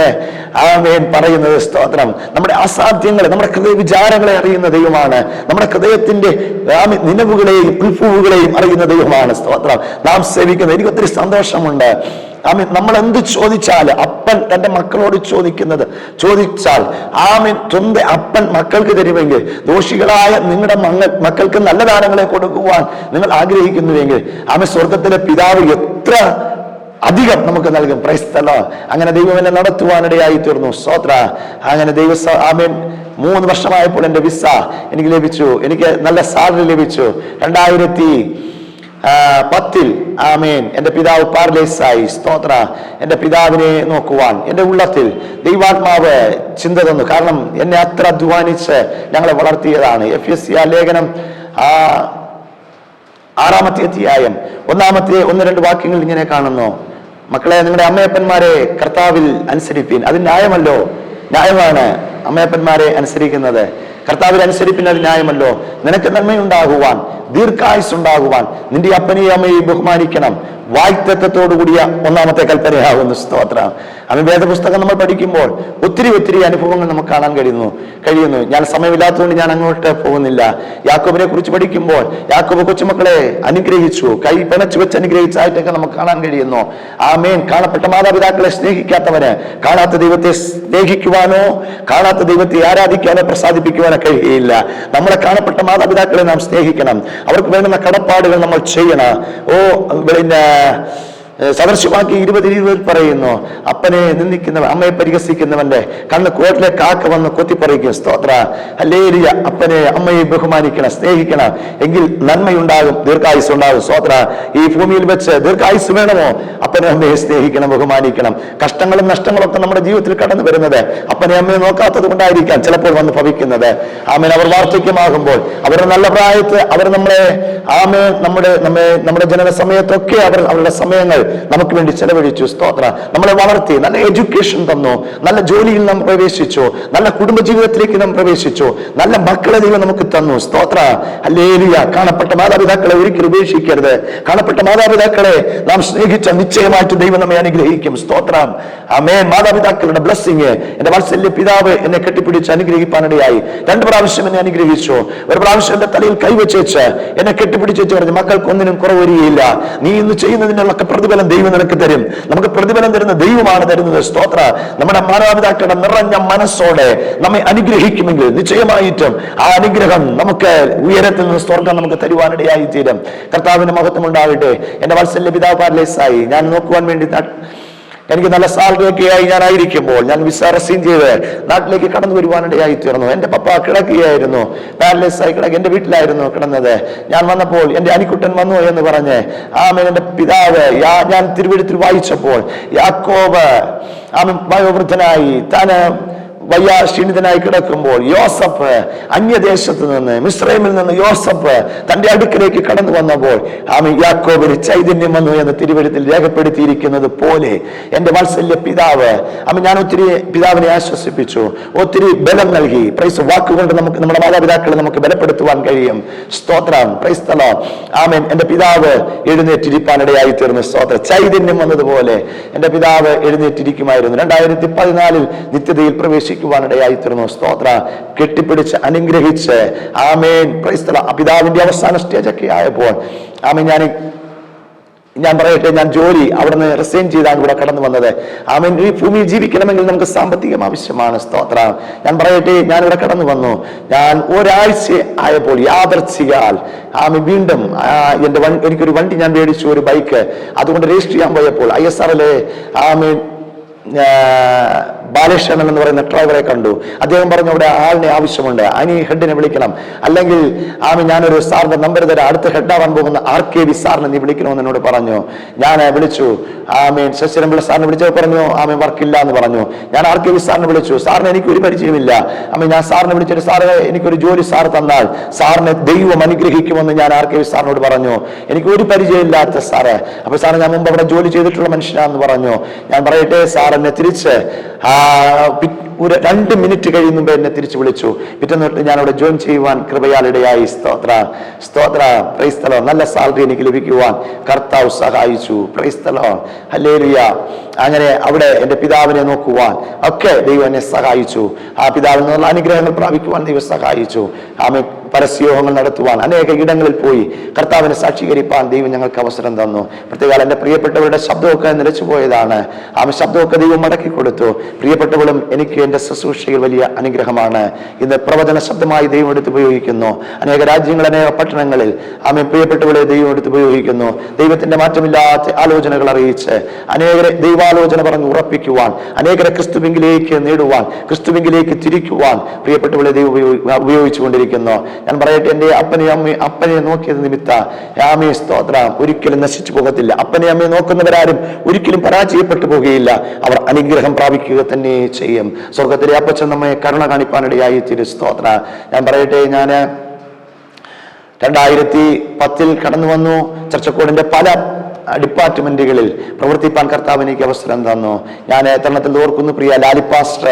Speaker 1: ആമേൻ പറയുന്നത്. സ്തോത്രം. നമ്മുടെ അസാധ്യങ്ങളെ, നമ്മുടെ ഹൃദയ വിചാരങ്ങളെ അറിയുന്ന ദൈവമാണ്. നമ്മുടെ ഹൃദയത്തിന്റെ നിലവുകളെയും ഉൾപ്പൂവുകളെയും അറിയുന്ന ദൈവമാണ്. സ്തോത്രം. നാം സേവിക്കുന്നത്. എനിക്ക് ഒത്തിരി സന്തോഷമുണ്ട്. ആമീൻ. നമ്മൾ എന്ത് ചോദിച്ചാൽ, അപ്പൻ തന്റെ മക്കളോട് ചോദിച്ചാൽ ആമീൻ, സ്വന്തം അപ്പൻ മക്കൾക്ക് തരുമെങ്കിൽ, ദോഷികളായ നിങ്ങളുടെ മക്കൾക്ക് നല്ല ദാനങ്ങളെ കൊടുക്കുവാൻ നിങ്ങൾ ആഗ്രഹിക്കുന്നുവെങ്കിൽ, ആമീൻ, സ്വർഗത്തിലെ പിതാവ് എത്ര അധികം നമുക്ക് നൽകും. Price the Lord. അങ്ങനെ ദൈവം എന്നെ നടത്തുവാനിടയായി തീർന്നു. സ്തോത്ര. അങ്ങനെ ആമേൻ. 3 വർഷമായപ്പോൾ എൻ്റെ വിസ എനിക്ക് ലഭിച്ചു. എനിക്ക് നല്ല സാലറി ലഭിച്ചു. 10 ആമേൻ. എൻ്റെ പിതാവ് പാരലൈസായി. സ്തോത്ര. എൻ്റെ പിതാവിനെ നോക്കുവാൻ എൻ്റെ ഉള്ളത്തിൽ ദൈവാത്മാവ് ചിന്ത തന്നു. കാരണം എന്നെ അത്ര അധ്വാനിച്ച് ഞങ്ങളെ വളർത്തിയതാണ്. എഫെസ്യ ലേഖനം 6-ാമത്തെ അധ്യായം 1-2 വാക്യങ്ങൾ ഇങ്ങനെ കാണുന്നു. മക്കളെ, നിങ്ങളുടെ അമ്മയപ്പന്മാരെ കർത്താവിൽ അനുസരിപ്പീൻ. അത് ന്യായമല്ലോ? ന്യായമാണ് അമ്മയപ്പന്മാരെ അനുസരിക്കുന്നത്. കർത്താവിൽ അനുസരിപ്പിന് ന്യായമല്ലോ? നിനക്ക് നന്മയുണ്ടാകുവാൻ, ദീർഘായുസ്സുണ്ടാകുവാൻ നിന്റെ അപ്പനെയും അമ്മയെയും ബഹുമാനിക്കണം. വാഗ്ദത്തത്തോടുകൂടിയ 1-ാമത്തെ കൽപ്പനയാകുന്നു. സ്തോത്രം. അവൻ വേദപുസ്തകം നമ്മൾ പഠിക്കുമ്പോൾ ഒത്തിരി അനുഭവങ്ങൾ നമുക്ക് കാണാൻ കഴിയുന്നു. ഞാൻ സമയമില്ലാത്തതുകൊണ്ട് ഞാൻ അങ്ങോട്ട് പോകുന്നില്ല. യാക്കോബിനെ കുറിച്ച് പഠിക്കുമ്പോൾ യാക്കോബ് കൊച്ചുമക്കളെ അനുഗ്രഹിച്ചു, കൈ പിണച്ചു വെച്ച് അനുഗ്രഹിച്ചായിട്ടൊക്കെ നമുക്ക് കാണാൻ കഴിയുന്നു. ആമേൻ. കാണപ്പെട്ട മാതാപിതാക്കളെ സ്നേഹിക്കാത്തവന് കാണാത്ത ദൈവത്തെ സ്നേഹിക്കുവാനോ കാണാത്ത ദൈവത്തെ ആരാധിക്കാനോ പ്രസാദിപ്പിക്കുവാനോ കഴിയുകയില്ല. നമ്മളെ കാണപ്പെട്ട മാതാപിതാക്കളെ നാം സ്നേഹിക്കണം. അവർക്ക് വേണ്ടുന്ന കടപ്പാടുകൾ നമ്മൾ ചെയ്യണം. പിന്നെ സദൃശവാക്യം 20:20 പറയുന്നു, അപ്പനെ നിന്ദിക്കുന്നവൻ, അമ്മയെ പരിഹസിക്കുന്നവന്റെ കണ്ണ് കോട്ടിലെ കാക്ക വന്ന് കൊത്തിപ്പറിക്കും. സ്തോത്ര. ഹല്ലേലൂയ. അപ്പനെ അമ്മയെ ബഹുമാനിക്കണം, സ്നേഹിക്കണം. എങ്കിൽ നന്മയുണ്ടാകും, ദീർഘായുസ് ഉണ്ടാകും. സ്തോത്ര. ഈ ഭൂമിയിൽ വെച്ച് ദീർഘായുസ് വേണമോ? അപ്പനെ അമ്മയെ സ്നേഹിക്കണം, ബഹുമാനിക്കണം. കഷ്ടങ്ങളും നഷ്ടങ്ങളും ഒക്കെ നമ്മുടെ ജീവിതത്തിൽ കടന്നു വരുന്നത് അപ്പനെ അമ്മയെ നോക്കാത്തത് കൊണ്ടായിരിക്കാം ചിലപ്പോൾ വന്ന് ഭവിക്കുന്നത്. ആമേൻ. അവർ വാർദ്ധക്യമാകുമ്പോൾ, അവരുടെ നല്ല പ്രായത്ത് അവർ നമ്മുടെ ജനന സമയത്തൊക്കെ അവരുടെ സമയങ്ങൾ നമുക്ക് വേണ്ടി ചെലവഴിച്ചു. സ്തോത്ര. നമ്മളെ വളർത്തി, നല്ല എഡ്യൂക്കേഷൻ തന്നു, നല്ല ജോലിയിൽ നാം പ്രവേശിച്ചു, നല്ല കുടുംബജീവിതത്തിലേക്ക് നാം പ്രവേശിച്ചു, നല്ല മക്കളെ ദൈവം നമുക്ക് തന്നു. സ്തോത്ര. ഹല്ലേലൂയ. കാണപ്പെട്ട മാതാപിതാക്കളെ ഒരിക്കലും ഉപേക്ഷിക്കരുത്. കാണപ്പെട്ട മാതാപിതാക്കളെ നാം സ്നേഹിച്ച നിശ്ചയമായിട്ട് ദൈവം നമ്മെ അനുഗ്രഹിക്കും. സ്തോത്രം. ആമേൻ. മാതാപിതാക്കളുടെ ബ്ലെസ്സിങ്. എന്റെ വാത്സല്യ പിതാവ് എന്നെ കെട്ടിപ്പിടിച്ച് അനുഗ്രഹിക്കാനിടയായി. 2 പ്രാവശ്യം എന്നെ അനുഗ്രഹിച്ചു. ഒരു പ്രാവശ്യം എന്റെ തലയിൽ കൈവച്ചേച്ച് എന്നെ കെട്ടിപ്പിടിച്ചു പറഞ്ഞു, മക്കൾക്കൊന്നിനും കുറവ് വരികയില്ല, നീ ഇന്ന് ചെയ്യുന്നതിനുള്ള പ്രതിഫലം ദൈവം നിനക്ക് തരും. നമുക്ക് പ്രതിഫലം തരുന്ന ദൈവമാണ് തരുന്നത്. സ്തോത്ര. നമ്മുടെ മാതാപിതാക്കളുടെ നിറഞ്ഞ മനസ്സോടെ നമ്മെ അനുഗ്രഹിക്കുമെങ്കിൽ നിശ്ചയമായിട്ടും ആ അനുഗ്രഹം നമുക്ക് ഉയരത്തിൽ നിന്ന് സ്വർഗം നമുക്ക് തരുവാനിടയായി തീരും. കർത്താവിന്റെ മഹത്വം ഉണ്ടാവട്ടെ. എന്റെ വാത്സല്യ പിതാവ് പാരലൈസായി. ഞാൻ നോക്കുവാൻ വേണ്ടി എനിക്ക് നല്ല സാലറി ഒക്കെ ആയി ഞാനായിരിക്കുമ്പോൾ ഞാൻ വിസ റിസീവ് ചെയ്ത് നാട്ടിലേക്ക് കടന്നു വരുവാനിടയായി തീർന്നു. എൻ്റെ പപ്പ കിടക്കുകയായിരുന്നു, പാരലൈസായി എന്റെ വീട്ടിലായിരുന്നു കിടന്നത്. ഞാൻ വന്നപ്പോൾ എൻ്റെ അനിക്കുട്ടൻ വന്നു എന്ന് പറഞ്ഞ് ആമേൻ എൻ്റെ പിതാവ് ഞാൻ തിരുവെഴുത്തിൽ വായിച്ചപ്പോൾ യാക്കോബ് വയോവൃദ്ധനായി താൻ വയ്യാക്ഷീണിതനായി കിടക്കുമ്പോൾ യോസഫ് അന്യദേശത്ത് നിന്ന്, മിസ്രൈമിൽ നിന്ന് യോസഫ് തന്റെ അടുക്കിലേക്ക് കടന്നു വന്നപ്പോൾ യാക്കോബിന് ചൈതന്യം വന്നു എന്ന് തിരുവെഴുത്തിൽ രേഖപ്പെടുത്തിയിരിക്കുന്നത് പോലെ എൻ്റെ വാത്സല്യ പിതാവ് ഞാൻ ഒത്തിരി പിതാവിനെ ആശ്വസിപ്പിച്ചു, ഒത്തിരി ബലം നൽകി. പ്രൈസ്. വാക്കുകൊണ്ട് നമുക്ക് നമ്മുടെ മാതാപിതാക്കളെ നമുക്ക് ബലപ്പെടുത്തുവാൻ കഴിയും. സ്തോത്രം. Praise the lord. ആമേൻ. എൻ്റെ പിതാവ് എഴുന്നേറ്റിരിക്കാനിടയായി തീർന്നു. സ്തോത്രം. ചൈതന്യം വന്നതുപോലെ എൻ്റെ പിതാവ് എഴുന്നേറ്റിരിക്കുമായിരുന്നു. 2014 നിത്യതയിൽ പ്രവേശിക്കുവാനിടയായി തീർന്നു. സ്തോത്ര. കെട്ടിപ്പിടിച്ച് അനുഗ്രഹിച്ച് ആമേൻ. Praise the Lord. പിതാവിന്റെ അവസാന സ്റ്റേജൊക്കെ ആയപ്പോൾ ഞാൻ പറയട്ടെ, ഞാൻ ജോലി അവിടുന്ന് റിസൈൻ ചെയ്താണ് ഇവിടെ കടന്നു വന്നത്. ആമേൻ. ഈ ഭൂമിയിൽ ജീവിക്കണമെങ്കിൽ നമുക്ക് സാമ്പത്തികം ആവശ്യമാണ്. സ്തോത്രം. ഞാൻ പറയട്ടെ, ഞാൻ ഇവിടെ കടന്നു വന്നു. ഞാൻ ഒരാഴ്ച ആയപ്പോൾ യാദർച്ഛികാൽ വീണ്ടും എനിക്കൊരു വണ്ടി ഞാൻ മേടിച്ചു, ഒരു ബൈക്ക്. അതുകൊണ്ട് രജിസ്റ്റർ ചെയ്യാൻ പോയപ്പോൾ ISRലെ ബാലകൃഷ്ണൻ എന്ന് പറയുന്ന ഡ്രൈവറെ കണ്ടു. അദ്ദേഹം പറഞ്ഞു, അവിടെ ആളിനെ ആവശ്യമുണ്ട്, അനി ഹെഡിനെ വിളിക്കണം, അല്ലെങ്കിൽ ഞാനൊരു സാറിന്റെ നമ്പർ തരാം, അടുത്ത ഹെഡാവാൻ പോകുന്ന RKV സാറിനെ നീ വിളിക്കണമെന്ന് എന്നോട് പറഞ്ഞു. ഞാൻ വിളിച്ചു. ശശിരമ്പിള്ള സാറിനെ വിളിച്ചപ്പോൾ പറഞ്ഞു വർക്കില്ല എന്ന് പറഞ്ഞു. ഞാൻ RKV സാറിനെ വിളിച്ചു. സാറിന് എനിക്കൊരു പരിചയമില്ല. ഞാൻ സാറിനെ വിളിച്ചിട്ട്, സാറ് എനിക്കൊരു ജോലി സാർ തന്നാൽ സാറിനെ ദൈവം അനുഗ്രഹിക്കുമെന്ന് ഞാൻ RKV സാറിനോട് പറഞ്ഞു. എനിക്ക് ഒരു പരിചയമില്ലാത്ത സാറ്. അപ്പൊ സാറ് ഞാൻ മുമ്പ് അവിടെ ജോലി ചെയ്തിട്ടുള്ള മനുഷ്യനാന്ന് പറഞ്ഞു. ഞാൻ പറയട്ടെ, സാർ എന്നെ തിരിച്ച് ഒരു 2 മിനിറ്റ് കഴിയുമ്പോൾ എന്നെ തിരിച്ചു വിളിച്ചു. പിറ്റേന്ന് തൊട്ട് ഞാൻ അവിടെ ജോയിൻ ചെയ്യുവാൻ കൃപയാലിടയായി. സ്തോത്ര. സ്തോത്ര. Price the Lord. നല്ല സാലറി എനിക്ക് ലഭിക്കുവാൻ കർത്താവ് സഹായിച്ചു. Price the Lord. ഹല്ലേലൂയ. അങ്ങനെ അവിടെ എൻ്റെ പിതാവിനെ നോക്കുവാൻ ഒക്കെ ദൈവം എന്നെ സഹായിച്ചു. ആ പിതാവിൽ നിന്നുള്ള അനുഗ്രഹങ്ങൾ പ്രാപിക്കുവാൻ ദൈവം സഹായിച്ചു. പരസ്യയോഗങ്ങൾ നടത്തുവാൻ അനേക ഇടങ്ങളിൽ പോയി കർത്താവിനെ സാക്ഷീകരിപ്പാൻ ദൈവം ഞങ്ങൾക്ക് അവസരം തന്നു. പ്രത്യേകം എൻ്റെ പ്രിയപ്പെട്ടവരുടെ ശബ്ദമൊക്കെ നിലച്ചു പോയതാണ്. ശബ്ദമൊക്കെ ദൈവം മടക്കി കൊടുത്തു. പ്രിയപ്പെട്ടവളും എനിക്ക് എൻ്റെ ശുശ്രൂഷയിൽ വലിയ അനുഗ്രഹമാണ്. ഇന്ന് പ്രവചന ശബ്ദമായി ദൈവം എടുത്ത് ഉപയോഗിക്കുന്നു. അനേക രാജ്യങ്ങൾ, അനേക പട്ടണങ്ങളിൽ പ്രിയപ്പെട്ടവളെ ദൈവം എടുത്ത് ഉപയോഗിക്കുന്നു. ദൈവത്തിന്റെ മാറ്റമില്ലാത്ത ആലോചനകൾ അറിയിച്ച് അനേകരെ ദൈവാലോചന പറഞ്ഞ് ഉറപ്പിക്കുവാൻ, അനേകരെ ക്രിസ്തുവിങ്കിലേക്ക് നേടുവാൻ, ക്രിസ്തുവിങ്കിലേക്ക് തിരിക്കുവാൻ പ്രിയപ്പെട്ടവളെ ദൈവം ഉപയോഗിച്ചു കൊണ്ടിരിക്കുന്നു. ഞാൻ പറയട്ടെ, എൻ്റെ അപ്പനെ നോക്കിയത് നിമിത്ത ആമേ സ്തോത്രം ഒരിക്കലും നശിച്ചു പോകത്തില്ല. അപ്പനെ അമ്മയെ നോക്കുന്നവരാരും ഒരിക്കലും പരാജയപ്പെട്ടു പോകുകയില്ല. അവർ അനുഗ്രഹം പ്രാപിക്കുക തന്നെ ചെയ്യും. സ്വർഗത്തിലെ അപ്പച്ചൻ നമ്മെ കരുണ കാണിപ്പാനിടയായി തീരും. സ്തോത്രം. ഞാൻ പറയട്ടെ, ഞാൻ 2010 കടന്നു വന്നു. ചർച്ചക്കോടിന്റെ പല ഡിപ്പാർട്ട്മെന്റുകളിൽ പ്രവർത്തിപ്പാൻ കർത്താവ് എനിക്ക് അവസരം തന്നു. ഞാൻ എത്രണ്ണത്തിൽ ഓർക്കുന്നു, പ്രിയ Lali pastor,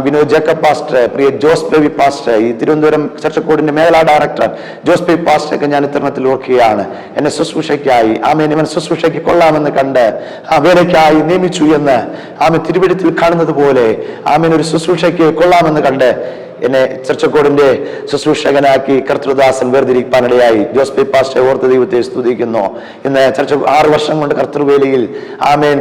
Speaker 1: Vinod Jacob pastor, പ്രിയ ജോസ് ബേബി പാസ്റ്റർ, ഈ തിരുവനന്തപുരം ചർച്ചക്കോടിന്റെ മേഖലാ ഡയറക്ടർ ജോസ് ബേബി പാസ്റ്ററൊക്കെ ഞാൻ ഇത്തരണത്തിൽ ഓർക്കുകയാണ്. എന്നെ ശുശ്രൂഷയ്ക്കായി ഇവൻ ശുശ്രൂഷയ്ക്ക് കൊള്ളാമെന്ന് കണ്ട് വേലയ്ക്കായി നിയമിച്ചു എന്ന് തിരുവഴുത്തിൽ കാണുന്നത് പോലെ ഒരു ശുശ്രൂഷയ്ക്ക് കൊള്ളാമെന്ന് കണ്ട് എന്നെ ചർച്ചക്കോടിന്റെ ശുശ്രൂഷകനാക്കി കർത്തൃദാസൻ വേർതിരിക്കാനിടയായി. ജോസ് പി പാസ്റ്ററെ ഓർത്ത് ദൈവത്തെ സ്തുതിക്കുന്നു. ഇന്ന് 6 വർഷം കൊണ്ട് കർത്തൃവേലയിൽ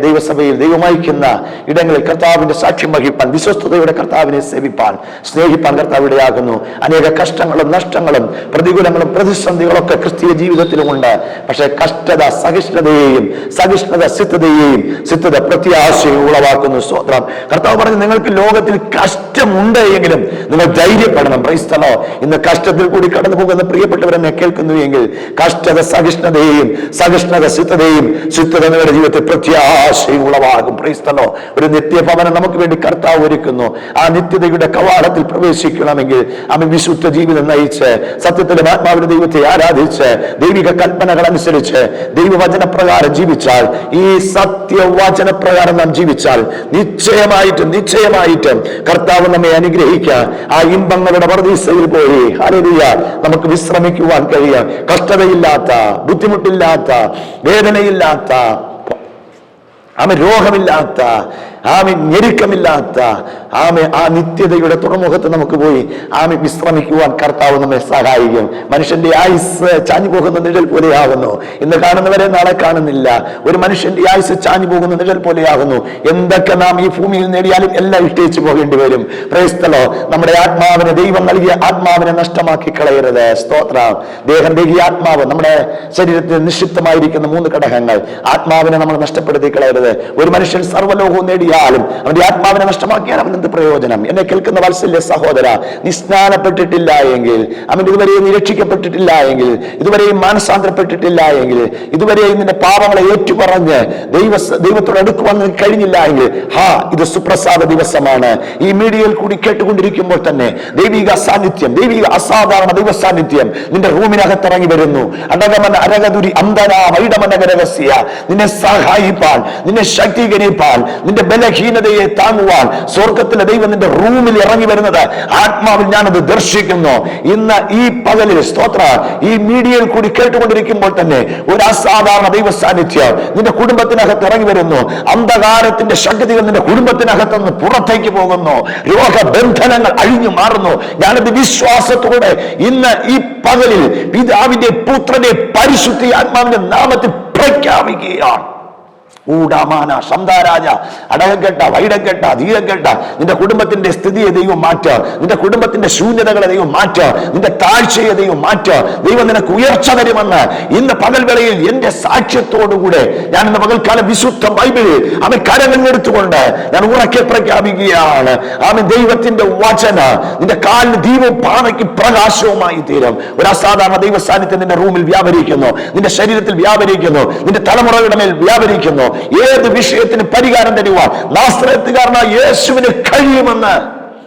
Speaker 1: ദൈവസഭയിൽ ദൈവമയക്കുന്ന ഇടങ്ങളിൽ കർത്താവിന്റെ സാക്ഷ്യം വഹിപ്പാൻ, വിശ്വസ്തയോടെ കർത്താവിനെ സേവിപ്പാൻ, സ്നേഹിപ്പാൻ കർത്താവ് ഇടയാകുന്നു. അനേക കഷ്ടങ്ങളും നഷ്ടങ്ങളും പ്രതികൂലങ്ങളും പ്രതിസന്ധികളൊക്കെ ക്രിസ്തീയ ജീവിതത്തിലുമുണ്ട്. പക്ഷേ കഷ്ടത സഹിഷ്ണുതയെയും സഹിഷ്ണുത സിദ്ധതയെയും സിദ്ധത പ്രത്യാശയും ഉളവാക്കുന്നു. സ്തോത്രം. കർത്താവ് പറഞ്ഞു, നിങ്ങൾക്ക് ലോകത്തിൽ കഷ്ടമുണ്ട് എങ്കിലും നിങ്ങൾ ധൈര്യപ്പെടണം. Price the Lord. ഇന്ന് കഷ്ടത്തിൽ കൂടി കടന്നു പോകുന്ന പ്രിയപ്പെട്ടവരെന്നെ കേൾക്കുന്നു എങ്കിൽ കഷ്ടത സഹിഷ്ണുതയെയും സഹിഷ്ണുത സിദ്ധതയും സിദ്ധത നിങ്ങളുടെ ജീവിതത്തിൽ പ്രത്യാശയും ഉളവാകും. Price the Lord. ഒരു നിത്യഭവനം നമുക്ക് വേണ്ടി കർത്താവ് ഒരുക്കുന്നു. ആ നിത്യതയുടെ കവാടത്തിൽ പ്രവേശിക്കണമെങ്കിൽ വിശുദ്ധ ജീവിതം നയിച്ച് സത്യത്തിലും ആത്മാവിന്റെ ദൈവത്തെ ആരാധിച്ച് ദൈവിക കൽപ്പനകൾ അനുസരിച്ച് ദൈവവചനപ്രകാരം ജീവിച്ചാൽ, ഈ സത്യവചനപ്രകാരം നാം ജീവിച്ചാൽ നിശ്ചയമായിട്ടും കർത്താവ് നമ്മെ അനുഗ്രഹിക്കുക. ആ ഇമ്പങ്ങളുടെ പർദീസയിൽ പോയി ഹല്ലേലൂയ നമുക്ക് വിശ്രമിക്കുവാൻ കഴിയുക. കഷ്ടതയില്ലാത്ത, ബുദ്ധിമുട്ടില്ലാത്ത, വേദനയില്ലാത്ത, രോഗമില്ലാത്ത, ഞെരുക്കമില്ലാത്ത ആ നിത്യതയുടെ തുറമുഖത്ത് നമുക്ക് പോയി വിശ്രമിക്കുവാൻ കർത്താവ് നമ്മെ സഹായിക്കും. മനുഷ്യന്റെ ആയുസ് ചാഞ്ഞു പോകുന്ന നിഴൽ പോലെയാകുന്നു. ഇന്ന് കാണുന്നവരെ നാളെ കാണുന്നില്ല. ഒരു മനുഷ്യന്റെ ആയുസ് ചാഞ്ഞു പോകുന്ന നിഴൽ പോലെയാകുന്നു. എന്തൊക്കെ നാം ഈ ഭൂമിയിൽ നേടിയാലും എല്ലാം ഇട്ടേച്ചു പോകേണ്ടി വരും. Price the Lord. നമ്മുടെ ആത്മാവിനെ, ദൈവം നൽകിയ ആത്മാവിനെ നഷ്ടമാക്കി കളയരുത്. സ്തോത്രം. ദേഹി ആത്മാവ്, നമ്മുടെ ശരീരത്തിൽ നിക്ഷിപ്തമായിരിക്കുന്ന 3 ഘടകങ്ങൾ. ആത്മാവിനെ നമ്മൾ നഷ്ടപ്പെടുത്തി കളയരുത്. ഒരു മനുഷ്യൻ സർവ്വലോകവും നേടിയാലും അവന്റെ ആത്മാവിനെ നഷ്ടമാക്കിയാൽ അവൻ എന്ത് പ്രയോജനം? എന്നെ കേൾക്കുന്ന വാത്സല്യ സഹോദര, നീ സ്നാനപ്പെട്ടിട്ടില്ല എങ്കിൽ, അവൻ ഇതുവരെയും നിരക്ഷിക്കപ്പെട്ടിട്ടില്ല എങ്കിൽ, ഇതുവരെയും മാനസാന്തരപ്പെട്ടിട്ടില്ല എങ്കിൽ, ഇതുവരെയും നിന്റെ പാപങ്ങളെ ഏറ്റുപറഞ്ഞ് ദൈവത്തോട് അടുക്കുവാൻ കഴിഞ്ഞില്ല എങ്കിൽ, ഇത് സുപ്രസാദ ദിവസമാണ്. ഈ മീഡിയയിൽ കൂടി കേട്ടുകൊണ്ടിരിക്കുമ്പോൾ തന്നെ ദൈവിക സാന്നിധ്യം, ദൈവിക അസാധാരണ ദൈവ സാന്നിധ്യം നിന്റെ റൂമിനകത്തിറങ്ങി വരുന്നു. അടകമന അരകതുരി അന്തന വൈഡമനകരഹസ്യ നിന്നെ സഹായിപ്പാൻ, നിന്നെ ശക്തീകരിപ്പാൻ, നിന്റെ ബലഹീനതയെ താങ്ങുവാൻ സ്വർഗത്തിലെ ദൈവം നിന്റെ റൂമിൽ ഇറങ്ങി വരുന്നത് ആത്മാവിൽ ഞാനത് ദർശിക്കുന്നു. ഇന്ന് ഈ പകലിൽ സ്തോത്ര, ഈ മീഡിയയിൽ കൂടി കേട്ടുകൊണ്ടിരിക്കുമ്പോൾ തന്നെ ഒരു അസാധാരണ ദൈവ സാന്നിധ്യം നിന്റെ കുടുംബത്തിനകത്ത് ഇറങ്ങി വരുന്നു. അന്ധകാരത്തിന്റെ ശക്തികൾ നിന്റെ കുടുംബത്തിനകത്തുനിന്ന് പുറത്തേക്ക് പോകുന്നു. രോഗബന്ധനങ്ങൾ അഴിഞ്ഞു മാറുന്നു. ഞാനത് വിശ്വാസത്തോടെ ഇന്ന് ഈ പകലിൽ പിതാവിന്റെ പുത്രന്റെ പരിശുദ്ധ ആത്മാവിന്റെ നാമത്തിൽ പ്രഖ്യാപിക്കുകയാണ്. ഊടാമാന ശംദാരാജ അടകക്കെട്ട വൈടക്കെട്ട ധീരക്കെട്ട നിന്റെ കുടുംബത്തിന്റെ സ്ഥിതിയെ ദൈവം മാറ്റുക. നിന്റെ കുടുംബത്തിന്റെ ശൂന്യതകളെ ദൈവം മാറ്റുക. നിന്റെ താഴ്ചയെ ദൈവം മാറ്റുക. ദൈവം നിനക്ക് ഉയർച്ച തരുമെന്ന് ഇന്ന് പകൽവേളയിൽ എന്റെ സാക്ഷ്യത്തോടുകൂടെ ഞാൻ ഇന്ന് പകൽക്കാലം വിശുദ്ധ ബൈബിളിൽ അവൻ കരങ്ങളെടുത്തുകൊണ്ട് ഞാൻ ഉറക്കെ പ്രഖ്യാപിക്കുകയാണ്. അവൻ ദൈവത്തിന്റെ വചന നിന്റെ കാലിന് ദീപവും പാതയ്ക്ക് പ്രകാശവുമായി തീരും. ഒരു അസാധാരണ ദൈവ സാന്നിധ്യം നിന്റെ റൂമിൽ വ്യാപരിക്കുന്നു, നിന്റെ ശരീരത്തിൽ വ്യാപരിക്കുന്നു, നിന്റെ തലമുറയുടെ മേൽ വ്യാപരിക്കുന്നു. ഏത് വിഷയത്തിന് പരിഹാരം തരുവാൻ നാസറേത്തുകാരനായ യേശുവിന് കഴിയുമെന്ന്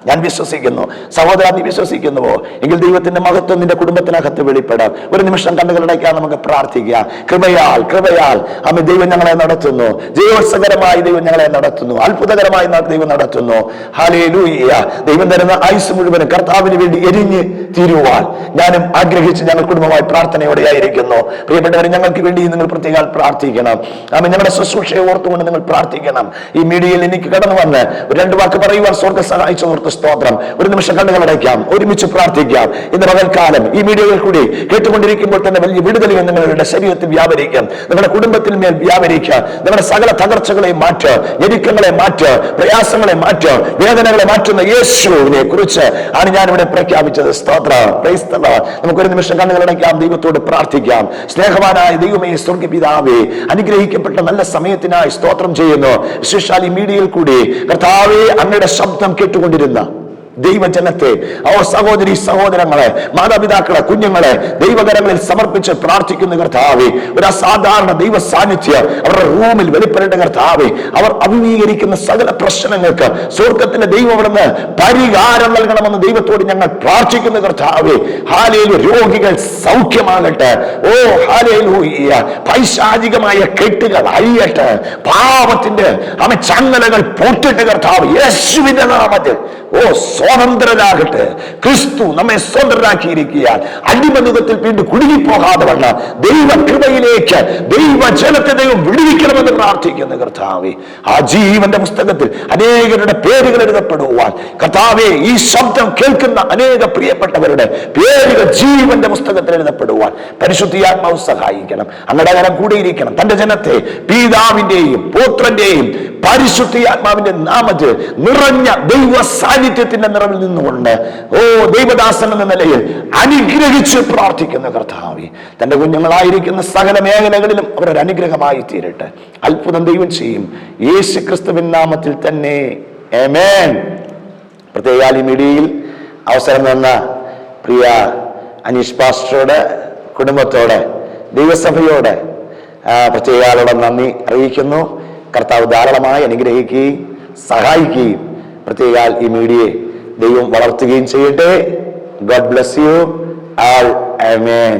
Speaker 1: ഞാൻ വിശ്വസിക്കുന്നു. സഹോദര, നീ വിശ്വസിക്കുന്നുവോ? എങ്കിൽ ദൈവത്തിന്റെ മഹത്വം നിന്റെ കുടുംബത്തിനകത്ത് വെളിപ്പെടാം. ഒരു നിമിഷം കണ്ണുകളടയ്ക്കാൻ നമുക്ക് പ്രാർത്ഥിക്കാം. കൃപയാൽ ആമേൻ ദൈവം ഞങ്ങളെ നടത്തുന്നു. ജയോത്സവകരമായി ദൈവം ഞങ്ങളെ നടത്തുന്നു. അത്ഭുതകരമായി ദൈവം നടത്തുന്നു. ഹല്ലേലൂയ. ദൈവം തരുന്ന ആയുസ് മുഴുവനും കർത്താവിന് വേണ്ടി എരിഞ്ഞ് തീരുവാൻ ഞാനും ആഗ്രഹിച്ച് ഞങ്ങൾ കുടുംബമായി പ്രാർത്ഥനയോടെ ആയിരിക്കുന്നു. പ്രിയപ്പെട്ടവരെ, ഞങ്ങൾക്ക് വേണ്ടി നിങ്ങൾ പ്രത്യേകം പ്രാർത്ഥിക്കണം. ആമേൻ. ഞങ്ങളുടെ ശുശ്രൂഷയെ ഓർത്തുകൊണ്ട് നിങ്ങൾ പ്രാർത്ഥിക്കണം. ഈ മീഡിയയിൽ എനിക്ക് കടന്നു വന്ന് 2 വാക്ക് പറയുവാൻ സ്വർഗ്ഗ സഹായിച്ചു സ്തോത്രം. ഒരു നിമിഷം കണ്ണുകളടയ്ക്കാം, ഒരുമിച്ച് പ്രാർത്ഥിക്കാം. ഇന്ന് പകൽക്കാലം ഈ മീഡിയയിൽ കൂടി കേട്ടുകൊണ്ടിരിക്കുമ്പോൾ തന്നെ വലിയ വിടുതലുകൾ നിങ്ങളുടെ ശരീരത്തിൽ വ്യാപരിക്കാം, നിങ്ങളുടെ കുടുംബത്തിൽ മേൽ വ്യാപരിക്കാം. നിങ്ങളുടെ സകല തകർച്ചകളെ മാറ്റുക, ഞെരുക്കങ്ങളെ മാറ്റുക, പ്രയാസങ്ങളെ മാറ്റുക, വേദനകളെ മാറ്റുന്ന യേശുവിനെ കുറിച്ച് ആണ് ഞാനിവിടെ പ്രഖ്യാപിച്ചത്. സ്തോത്രം. Praise the Lord. നമുക്കൊരു നിമിഷം കണ്ണുകളടയ്ക്കാം, ദൈവത്തോട് പ്രാർത്ഥിക്കാം. സ്നേഹവാനായ ദൈവമേ, സ്വർഗ്ഗപിതാവേ, അനുഗ്രഹിക്കപ്പെട്ട നല്ല സമയത്തിനായി സ്തോത്രം ചെയ്യുന്നു. വിശേഷാൽ ഈ മീഡിയയിൽ കൂടി കർത്താവേ അങ്ങയുടെ ശബ്ദം കേട്ടുകൊണ്ടിരുന്ന ദൈവജനത്തെ, സഹോദരി സഹോദരങ്ങളെ, മാതാപിതാക്കളെ, കുഞ്ഞുങ്ങളെ ദൈവകരങ്ങളിൽ സമർപ്പിച്ച് പ്രാർത്ഥിക്കുന്ന കർത്താവേ, ഒരു അസാധാരണ ദൈവ സാന്നിധ്യം അവരുടെ റൂമിൽ വെളിപ്പെടേണ്ട കർത്താവേ. അവർ അഭിമുഖീകരിക്കുന്ന സകല പ്രശ്നങ്ങൾക്ക് സ്വർഗത്തിന്റെ ദൈവം അവിടുന്ന് പരിഹാരം നൽകണമെന്ന് ദൈവത്തോട് ഞങ്ങൾ പ്രാർത്ഥിക്കുന്ന കർത്താവേ. ഹല്ലേലൂയ. രോഗികൾ സൗഖ്യമാകട്ടെ. ഓ ഹല്ലേലൂയ. പൈശാചികമായ കെട്ടുകൾ അഴിയട്ടെ. പാപത്തിന്റെ ചങ്ങലകൾ പൊട്ടിട്ട് കർത്താവ് യേശുവിന്റെ നാമത്തിൽ സ്വതന്ത്രരാകട്ടെ. ക്രിസ്തു നമ്മെ സ്വതന്ത്രരാക്കിയിരിക്കാൻ അടിമനുഖത്തിൽ വീണ്ടും കുടുങ്ങിപ്പോകാതെ വണ്ണം ദൈവകൃപയിലേക്ക് ദൈവജനത്തെ ദൈവം വിടുവിക്കണമെന്ന് പ്രാർത്ഥിക്കുന്ന കർത്താവേ, ആ ജീവന്റെ പുസ്തകത്തിൽ അനേകരുടെ പേരുകൾ എഴുതപ്പെടുവാൻ കർത്താവേ, ഈ ശബ്ദം കേൾക്കുന്ന അനേക പ്രിയപ്പെട്ടവരുടെ പേരുകൾ ജീവന്റെ പുസ്തകത്തിൽ എഴുതപ്പെടുവാൻ പരിശുദ്ധാത്മാവ് സഹായിക്കണം. അങ്ങയുടെ കരം കൂടിയിരിക്കണം. തന്റെ ജനത്തെ പിതാവിന്റെയും പുത്രന്റെയും പരിശുദ്ധാത്മാവിന്റെ നാമത്തിൽ നിറഞ്ഞ ദൈവ സാന്നിധ്യത്തിന്റെ നിറവിൽ നിന്നുകൊണ്ട് ദൈവദാസൻ എന്ന നിലയിൽ അനുഗ്രഹിച്ച് പ്രാർത്ഥിക്കുന്ന കർത്താവേ, തന്റെ കുഞ്ഞുങ്ങളായിരിക്കുന്ന സകല മേഖലകളിലും അവരൊരു അനുഗ്രഹമായി തീരട്ടെ. അത്ഭുതം ദൈവം ചെയ്യും. യേശു ക്രിസ്തുവിൻ നാമത്തിൽ തന്നെ ആമേൻ. പ്രത്യേക ഈ മീഡിയയിൽ അവസരം തന്ന പ്രിയ അനീഷ് പാസ്റ്ററോട്, കുടുംബത്തോട്, ദൈവസഭയോട് പ്രത്യേക നന്ദി അറിയിക്കുന്നു. കർത്താവ് ധാരാളമായി അനുഗ്രഹിക്കുകയും സഹായിക്കുകയും പ്രത്യേക ഈ മീഡിയയെ ദൈവം വളർത്തുകയും ചെയ്യട്ടെ. God bless you all. Amen.